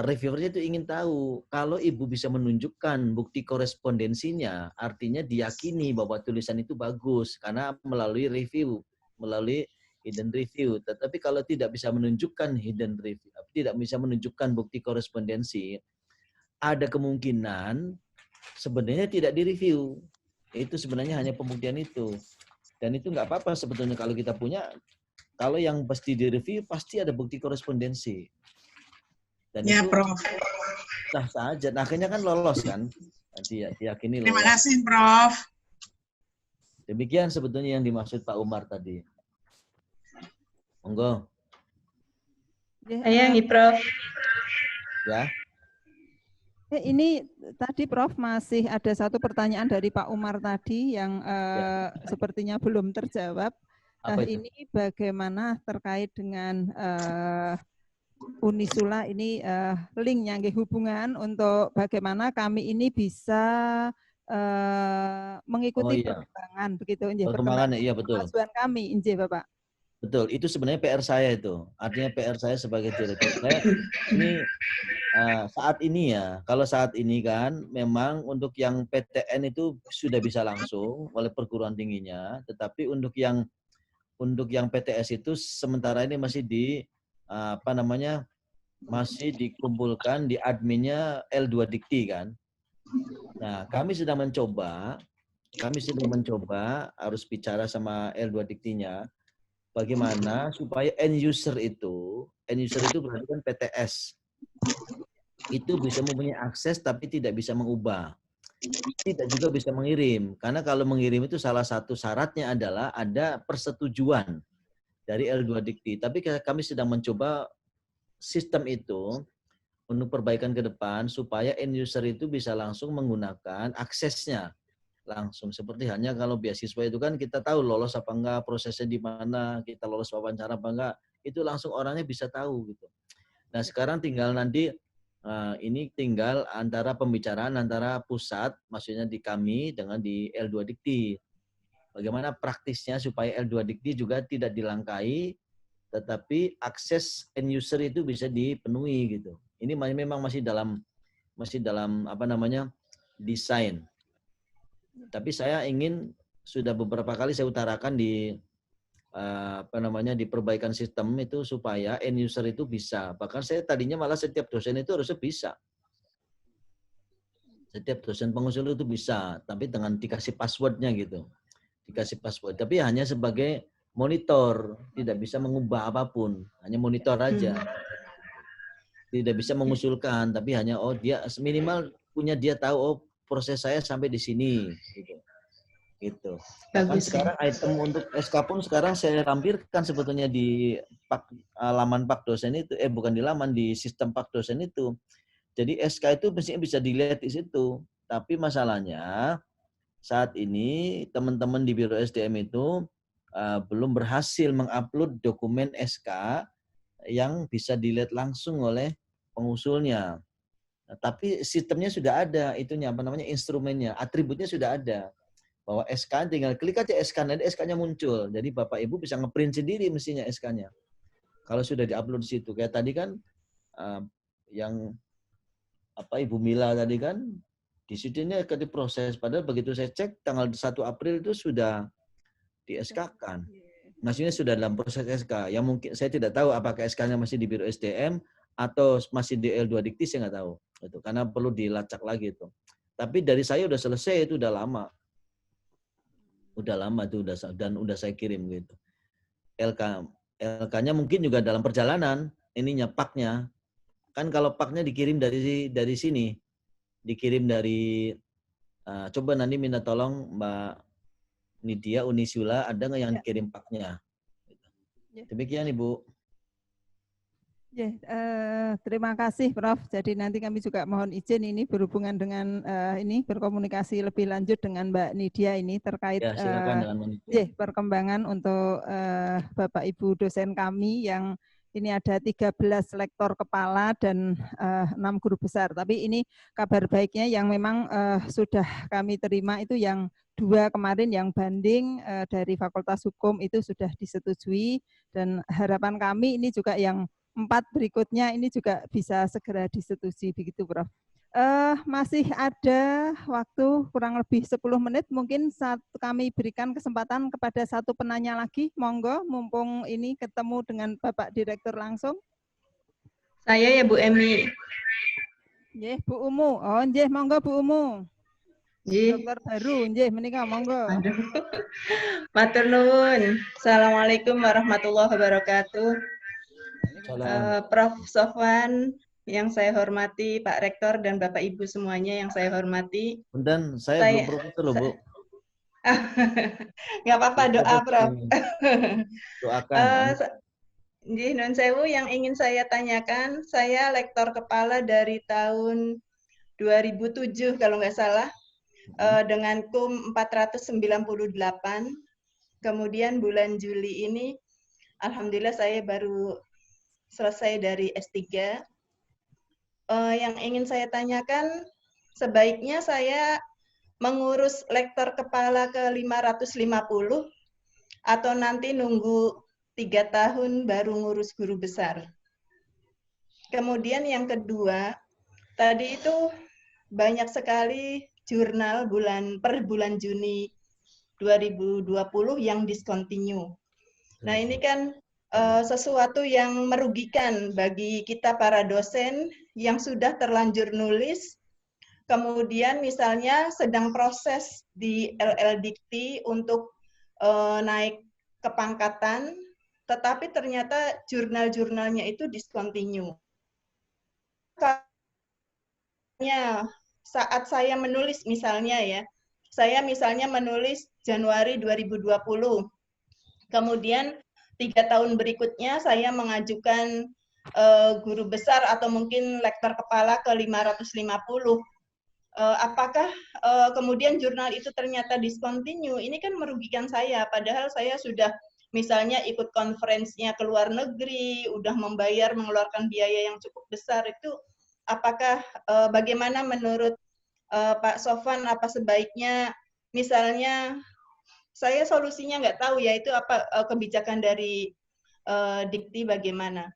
reviewernya itu ingin tahu kalau ibu bisa menunjukkan bukti korespondensinya, artinya diyakini bahwa tulisan itu bagus karena melalui review, melalui hidden review. Tetapi kalau tidak bisa menunjukkan hidden review, tidak bisa menunjukkan bukti korespondensi, ada kemungkinan sebenarnya tidak direview. Itu sebenarnya hanya pembuktian itu. Dan itu nggak apa-apa sebetulnya kalau kita punya, kalau yang pasti direview pasti ada bukti korespondensi. Dan ya, itu Prof. sah saja. Nah, akhirnya kan lolos kan. Diyakini lolos. Terima kasih, Prof. Demikian sebetulnya yang dimaksud Pak Umar tadi. Monggo. Saya nih, Prof. Ya. Ini tadi Prof masih ada satu pertanyaan dari Pak Umar tadi yang sepertinya belum terjawab. Ini bagaimana terkait dengan Unisula ini linknya hubungan untuk bagaimana kami ini bisa mengikuti perkembangan begitu perkembangan iya betul. Kemajuan kami inje Bapak. Betul, itu sebenarnya PR saya itu. Artinya PR saya sebagai direktur. Saya ini saat ini ya, kalau saat ini kan memang untuk yang PTN itu sudah bisa langsung oleh perguruan tingginya, tetapi untuk yang PTS itu sementara ini masih masih dikumpulkan di adminnya L2 Dikti kan. Nah, kami sedang mencoba kami sedang mencoba harus bicara sama L2 Diktinya bagaimana supaya end user itu berarti kan PTS itu bisa mempunyai akses tapi tidak bisa mengubah, tidak juga bisa mengirim, karena kalau mengirim itu salah satu syaratnya adalah ada persetujuan dari L2 Dikti. Tapi kami sedang mencoba sistem itu untuk perbaikan ke depan supaya end user itu bisa langsung menggunakan aksesnya langsung. Seperti hanya kalau beasiswa itu kan kita tahu lolos apa enggak, prosesnya di mana, kita lolos wawancara apa enggak, itu langsung orangnya bisa tahu gitu. Nah sekarang tinggal nanti ini tinggal antara pembicaraan antara pusat, maksudnya di kami dengan di L2 Dikti. Bagaimana praktisnya supaya L2 Dikti juga tidak dilangkai, tetapi akses end user itu bisa dipenuhi gitu. Ini memang masih dalam apa namanya desain. Tapi saya ingin sudah beberapa kali saya utarakan di di perbaikan sistem itu supaya end user itu bisa. Bahkan saya tadinya malah setiap dosen itu harusnya bisa. Setiap dosen pengusul itu bisa, tapi dengan dikasih passwordnya gitu. Dikasih password, tapi hanya sebagai monitor, tidak bisa mengubah apapun, hanya monitor aja. Tidak bisa mengusulkan, tapi hanya dia minimal punya dia tahu proses saya sampai di sini gitu. Bahkan sekarang item untuk SK pun sekarang saya lampirkan sebetulnya di laman Pak dosen itu, bukan di laman, di sistem Pak dosen itu. Jadi SK itu mestinya bisa dilihat di situ. Tapi masalahnya saat ini teman-teman di Biro SDM itu belum berhasil mengupload dokumen SK yang bisa dilihat langsung oleh pengusulnya. Nah, tapi sistemnya sudah ada, itunya apa namanya instrumennya, atributnya sudah ada. Bahwa SK tinggal klik aja SK, nanti SK-nya muncul. Jadi Bapak Ibu bisa ngeprint sendiri mestinya SK-nya. Kalau sudah diupload di situ. Kayak tadi kan yang Ibu Mila tadi kan di situnya diproses. Padahal begitu saya cek tanggal 1 April itu sudah di SK-kan. Maksudnya sudah dalam proses SK. Yang mungkin saya tidak tahu apakah SK-nya masih di Biro SDM atau masih di L2 Dikti, saya nggak tahu. Itu karena perlu dilacak lagi itu. Tapi dari saya udah selesai, itu udah lama. Udah lama itu udah saya kirim gitu. LK-nya mungkin juga dalam perjalanan ininya paknya. Kan kalau paknya dikirim dari sini, dikirim dari coba nanti minta tolong Mbak Nidia Unisula, ada nggak yang dikirim paknya? Demikian Ibu. Terima kasih Prof. Jadi nanti kami juga mohon izin ini berhubungan dengan ini berkomunikasi lebih lanjut dengan Mbak Nidia ini terkait perkembangan untuk Bapak Ibu dosen kami yang ini ada 13 lektor kepala dan 6 guru besar. Tapi ini kabar baiknya yang memang sudah kami terima itu yang 2 kemarin yang banding dari Fakultas Hukum itu sudah disetujui, dan harapan kami ini juga yang 4 berikutnya ini juga bisa segera disetujui, begitu Prof. Masih ada waktu kurang lebih 10 menit, mungkin kami berikan kesempatan kepada satu penanya lagi, monggo, mumpung ini ketemu dengan Bapak Direktur langsung. Saya ya Bu Emi. Nggih, Bu Umu. Oh, nggih, monggo Bu Umu. Dokter baru, nggih, menika monggo. Matur nuwun. Assalamualaikum warahmatullahi wabarakatuh. Prof. Sofwan yang saya hormati, Pak Rektor dan Bapak Ibu semuanya yang saya hormati. Dan saya belum profesor loh, Bu. Nggak apa-apa, doa Prof. Doakan. Nun sewu, yang ingin saya tanyakan, saya lektor kepala dari tahun 2007 kalau nggak salah, dengan KUM 498. Kemudian bulan Juli ini, alhamdulillah saya baru selesai dari S3. Yang ingin saya tanyakan, sebaiknya saya mengurus lektor kepala ke 550 atau nanti nunggu 3 tahun baru ngurus guru besar. Kemudian yang kedua, tadi itu banyak sekali jurnal per bulan Juni 2020 yang discontinue. Nah ini kan sesuatu yang merugikan bagi kita para dosen yang sudah terlanjur nulis, kemudian misalnya sedang proses di LL Dikti untuk naik kepangkatan, tetapi ternyata jurnal-jurnalnya itu discontinue. Saat saya menulis misalnya ya, saya misalnya menulis Januari 2020, kemudian 3 tahun berikutnya saya mengajukan guru besar atau mungkin lektor kepala ke 550. Apakah kemudian jurnal itu ternyata discontinue? Ini kan merugikan saya, padahal saya sudah misalnya ikut konferensinya ke luar negeri, udah membayar, mengeluarkan biaya yang cukup besar. Itu apakah bagaimana menurut Pak Sofwan, apa sebaiknya misalnya saya solusinya nggak tahu ya, itu apa kebijakan dari Dikti bagaimana?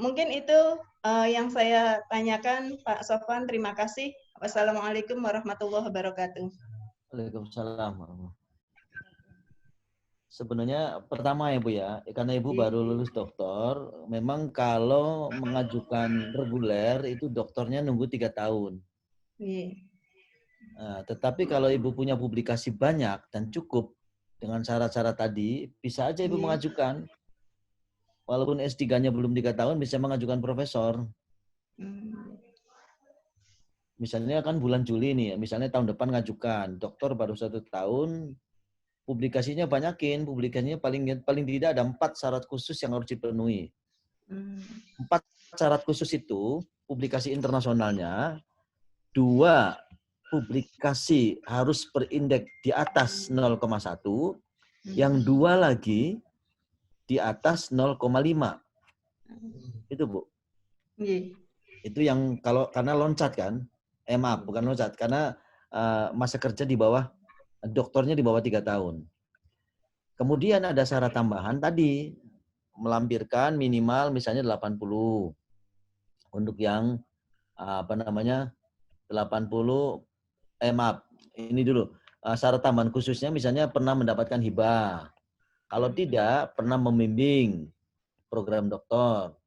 Mungkin itu yang saya tanyakan, Pak Sofwan. Terima kasih. Wassalamualaikum warahmatullahi wabarakatuh. Waalaikumsalam. Sebenarnya pertama ya Bu ya, karena Ibu baru lulus doktor, memang kalau mengajukan reguler itu doktornya nunggu 3 tahun. Nah, tetapi kalau Ibu punya publikasi banyak dan cukup dengan syarat-syarat tadi, bisa aja Ibu mengajukan. Walaupun S3-nya belum 3 tahun, bisa mengajukan profesor. Misalnya kan bulan Juli nih, misalnya tahun depan ngajukan, doktor baru 1 tahun, publikasinya banyakin, publikasinya paling tidak ada 4 syarat khusus yang harus dipenuhi. 4 syarat khusus itu, publikasi internasionalnya, 2 publikasi harus berindeks di atas 0,1, yang 2 lagi di atas 0,5. Itu Bu. Itu yang karena loncat kan, maaf bukan loncat, karena masa kerja di bawah, doktornya di bawah 3 tahun. Kemudian ada syarat tambahan tadi, melampirkan minimal misalnya 80 untuk yang 80 maaf, ini dulu syarat tambahan khususnya misalnya pernah mendapatkan hibah, kalau tidak pernah membimbing program doktor,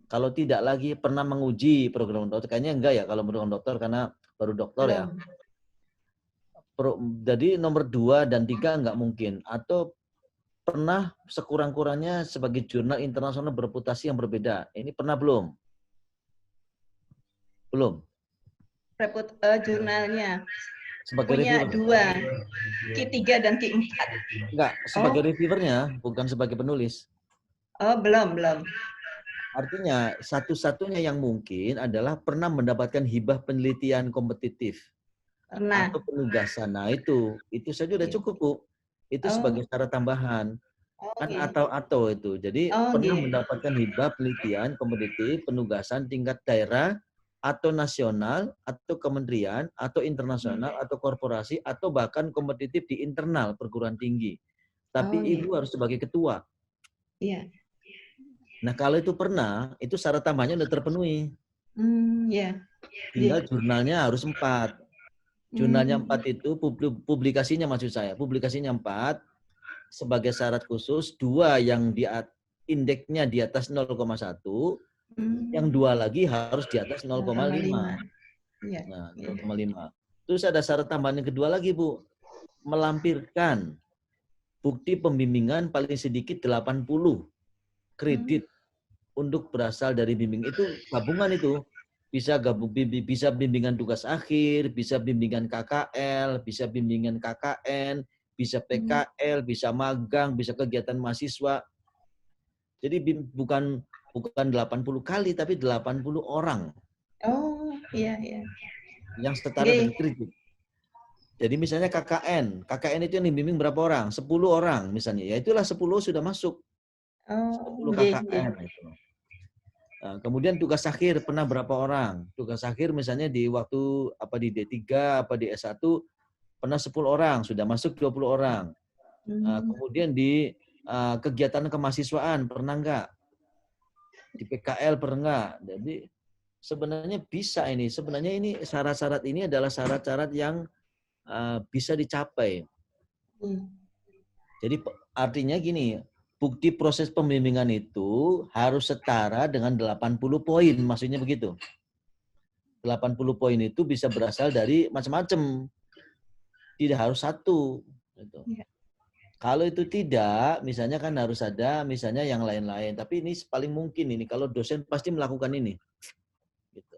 kalau tidak lagi pernah menguji program dokter, kayaknya enggak ya kalau program dokter karena baru dokter ya. Jadi nomor 2 dan 3 enggak mungkin, atau pernah sekurang-kurangnya sebagai jurnal internasional bereputasi yang berbeda. Ini pernah belum? Belum. Jurnalnya sebagai punya reviewer. 2, Q3 dan Q4. Enggak, sebagai reviewernya, bukan sebagai penulis. Oh, belum. Artinya satu-satunya yang mungkin adalah pernah mendapatkan hibah penelitian kompetitif. Pernah. Atau penugasan. Nah itu saja udah cukup Bu. Itu sebagai syarat tambahan. Kan atau itu. Jadi pernah mendapatkan hibah penelitian kompetitif, penugasan tingkat daerah atau nasional atau kementerian atau internasional atau korporasi atau bahkan kompetitif di internal perguruan tinggi. Tapi Ibu harus sebagai ketua. Iya. Nah kalau itu pernah, itu syarat tambahnya udah terpenuhi. Tinggal jurnalnya harus 4. Jurnalnya 4 itu publikasinya maksud saya. Publikasinya 4 sebagai syarat khusus, 2 yang indeksnya di atas 0,1, yang 2 lagi harus di atas 0,5. Nah, 0,5. Terus ada syarat tambahan yang kedua lagi Bu. Melampirkan bukti pembimbingan paling sedikit 80 kredit untuk berasal dari bimbing. Itu gabungan itu. Bisa bimbingan tugas akhir, bisa bimbingan KKL, bisa bimbingan KKN, bisa PKL, bisa magang, bisa kegiatan mahasiswa. Jadi bukan 80 kali, tapi 80 orang. Oh, iya. Yang setara dengan kredit. Jadi misalnya KKN itu yang dibimbing berapa orang? 10 orang misalnya. Ya itulah 10 sudah masuk. 10 KKN itu. Nah, kemudian tugas akhir pernah berapa orang? Tugas akhir misalnya di waktu di D3 di S1 pernah 10 orang, sudah masuk 20 orang. Nah, kemudian di kegiatan kemahasiswaan pernah enggak? Di PKL pernah enggak? Jadi sebenarnya bisa ini. Sebenarnya ini syarat-syarat ini adalah syarat-syarat yang bisa dicapai. Jadi artinya gini, bukti proses pembimbingan itu harus setara dengan 80 poin, maksudnya begitu. 80 poin itu bisa berasal dari macam-macam. Tidak harus satu. Gitu. Ya. Kalau itu tidak, misalnya kan harus ada misalnya yang lain-lain. Tapi ini paling mungkin ini kalau dosen pasti melakukan ini. Gitu.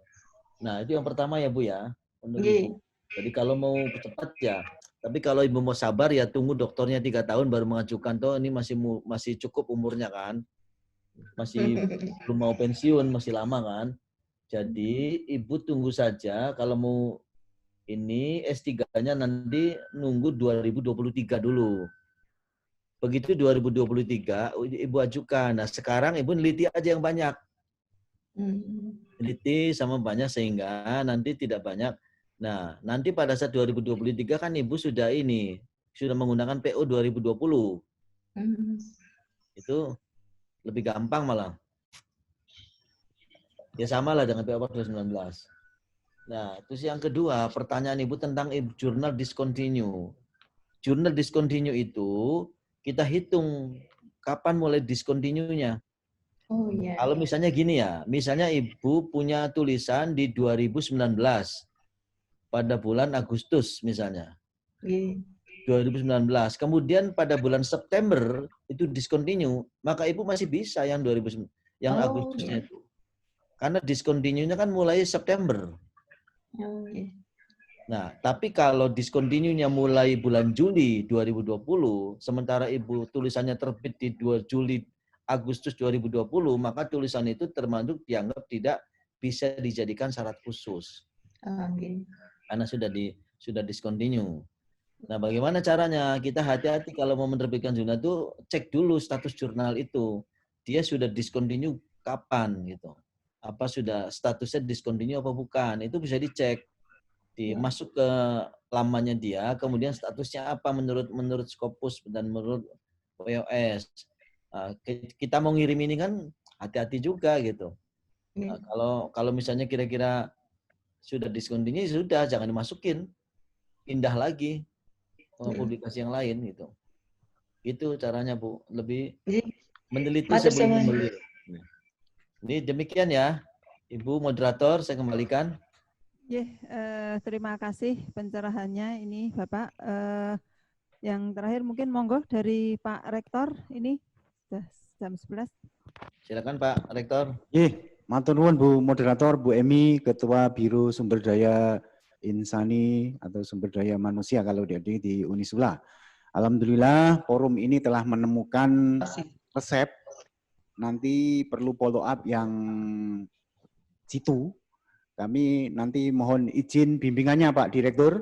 Nah itu yang pertama ya Bu ya. Untuk Ibu. Jadi kalau mau cepat ya. Tapi kalau Ibu mau sabar ya tunggu dokternya 3 tahun baru mengajukan. Toh ini masih cukup umurnya kan. Masih belum mau pensiun, masih lama kan. Jadi Ibu tunggu saja kalau mau ini S3-nya nanti nunggu 2023 dulu. Begitu 2023 Ibu ajukan. Nah, sekarang Ibu neliti aja yang banyak. Neliti sama banyak sehingga nanti tidak banyak. Nah, nanti pada saat 2023 kan Ibu sudah menggunakan PO 2020. Itu lebih gampang malah. Ya sama lah dengan PO 2019. Nah, terus yang kedua, pertanyaan Ibu tentang jurnal discontinue. Jurnal discontinue itu kita hitung kapan mulai discontinue-nya. Oh iya. Kalau misalnya gini ya, misalnya Ibu punya tulisan di 2019 pada bulan Agustus misalnya. 2019. Kemudian pada bulan September itu discontinue, maka Ibu masih bisa yang 2019 yang Agustusnya itu. Karena discontinue-nya kan mulai September. Nah, tapi kalau discontinue-nya mulai bulan Juli 2020, sementara Ibu tulisannya terbit di 2 Juli Agustus 2020, maka tulisan itu termasuk dianggap tidak bisa dijadikan syarat khusus. Karena sudah discontinue. Nah, bagaimana caranya? Kita hati-hati kalau mau menerbitkan jurnal itu cek dulu status jurnal itu. Dia sudah discontinue kapan gitu. Apa sudah statusnya discontinue apa bukan? Itu bisa dicek. Masuk ke lamanya dia, kemudian statusnya apa menurut Scopus dan menurut WOS. Kita mau ngirim ini kan hati-hati juga gitu. Nah, kalau misalnya kira-kira sudah discontinue sudah jangan dimasukin, pindah lagi publikasi yang lain gitu. Itu caranya Bu, lebih meneliti sebelum membeli. Ini demikian ya, Ibu moderator, saya kembalikan. Terima kasih pencerahannya ini Bapak. Yang terakhir mungkin monggo dari Pak Rektor, ini sudah jam 11. Silakan Pak Rektor. Matur nuwun Bu moderator, Bu Emi, Ketua Biro Sumber Daya Insani atau Sumber Daya Manusia kalau di Unisula. Alhamdulillah forum ini telah menemukan resep. Nanti perlu follow up yang situ. Kami nanti mohon izin bimbingannya Pak Direktur,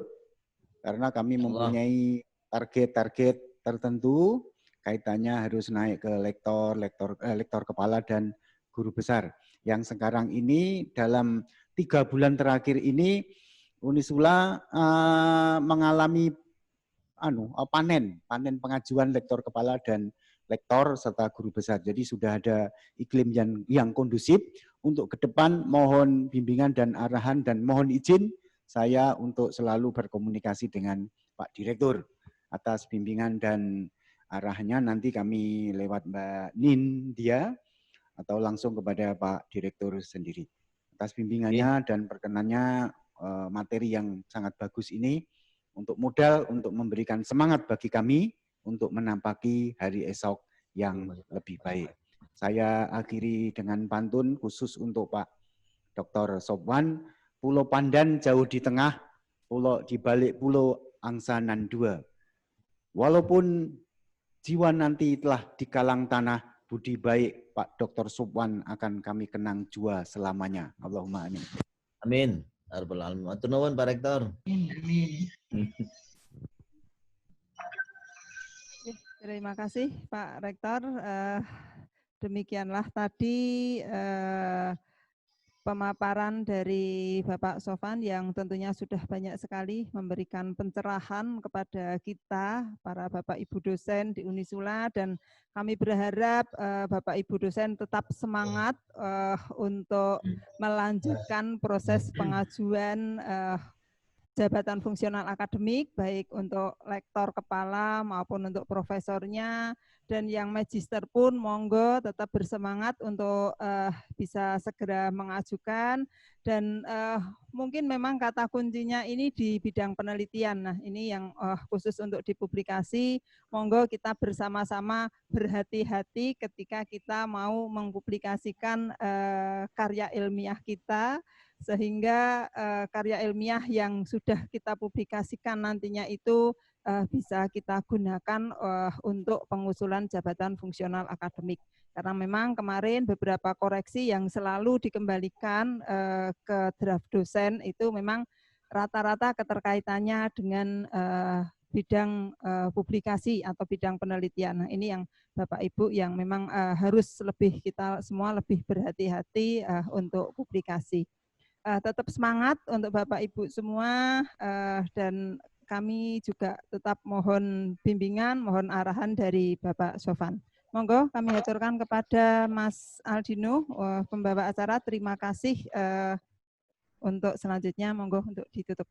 karena kami mempunyai target-target tertentu, kaitannya harus naik ke lektor kepala dan guru besar. Yang sekarang ini dalam 3 bulan terakhir ini Unisula mengalami panen pengajuan lektor kepala dan lektor serta guru besar. Jadi sudah ada iklim yang kondusif. Untuk ke depan mohon bimbingan dan arahan dan mohon izin saya untuk selalu berkomunikasi dengan Pak Direktur atas bimbingan dan arahannya. Nanti kami lewat Mbak Nindya atau langsung kepada Pak Direktur sendiri. Atas bimbingannya dan perkenannya materi yang sangat bagus ini untuk modal untuk memberikan semangat bagi kami untuk menampaki hari esok yang lebih baik. Saya akhiri dengan pantun khusus untuk Pak Dr. Sopwan. Pulau Pandan jauh di tengah, pulau di balik pulau angsa nan dua. Walaupun jiwa nanti telah di kalang tanah, budi baik Pak Dr. Sopwan akan kami kenang jua selamanya. Allahumma amin. Amin. Matur nuwun Pak Rektor. Amin. Terima kasih Pak Rektor. Demikianlah tadi pemaparan dari Bapak Sofwan yang tentunya sudah banyak sekali memberikan pencerahan kepada kita, para Bapak Ibu dosen di Unisula, dan kami berharap Bapak Ibu dosen tetap semangat untuk melanjutkan proses pengajuan jabatan fungsional akademik, baik untuk lektor kepala maupun untuk profesornya, dan yang magister pun monggo tetap bersemangat untuk bisa segera mengajukan, dan mungkin memang kata kuncinya ini di bidang penelitian. Nah, ini yang khusus untuk dipublikasi, monggo kita bersama-sama berhati-hati ketika kita mau mempublikasikan karya ilmiah kita, sehingga karya ilmiah yang sudah kita publikasikan nantinya itu bisa kita gunakan untuk pengusulan jabatan fungsional akademik. Karena memang kemarin beberapa koreksi yang selalu dikembalikan ke draft dosen itu memang rata-rata keterkaitannya dengan bidang publikasi atau bidang penelitian. Nah, ini yang Bapak Ibu yang memang harus lebih kita semua lebih berhati-hati untuk publikasi. Tetap semangat untuk Bapak Ibu semua, dan kami juga tetap mohon bimbingan, mohon arahan dari Bapak Sofan. Monggo kami aturkan kepada Mas Aldino, pembawa acara. Terima kasih. Untuk selanjutnya, monggo untuk ditutup.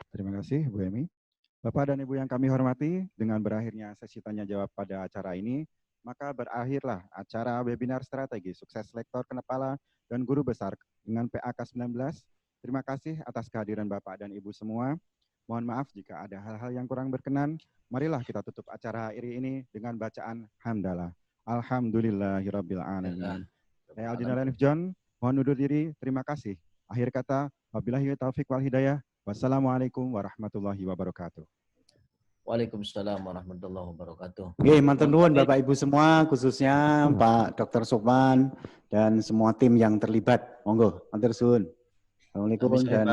Terima kasih Bu Emi. Bapak dan Ibu yang kami hormati, dengan berakhirnya sesi tanya jawab pada acara ini, maka berakhirlah acara webinar strategi sukses lektor kepala dan guru besar dengan PAK 19. Terima kasih atas kehadiran Bapak dan Ibu semua. Mohon maaf jika ada hal-hal yang kurang berkenan. Marilah kita tutup acara ini dengan bacaan hamdalah. Alhamdulillahirabbil alamin. Saya Aldina Lenif John, mohon undur diri. Terima kasih. Akhir kata, wabillahi taufik wal hidayah. Wassalamualaikum warahmatullahi wabarakatuh. Waalaikumsalam warahmatullahi wabarakatuh. Oke, matur nuwun Bapak Ibu semua, khususnya Pak Dr. Sofwan dan semua tim yang terlibat. Monggo, matur suwun. Assalamualaikum dan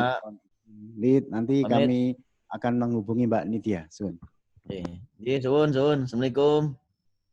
nanti kami akan menghubungi Mbak Nidia. Suwun. Suwun. Assalamualaikum.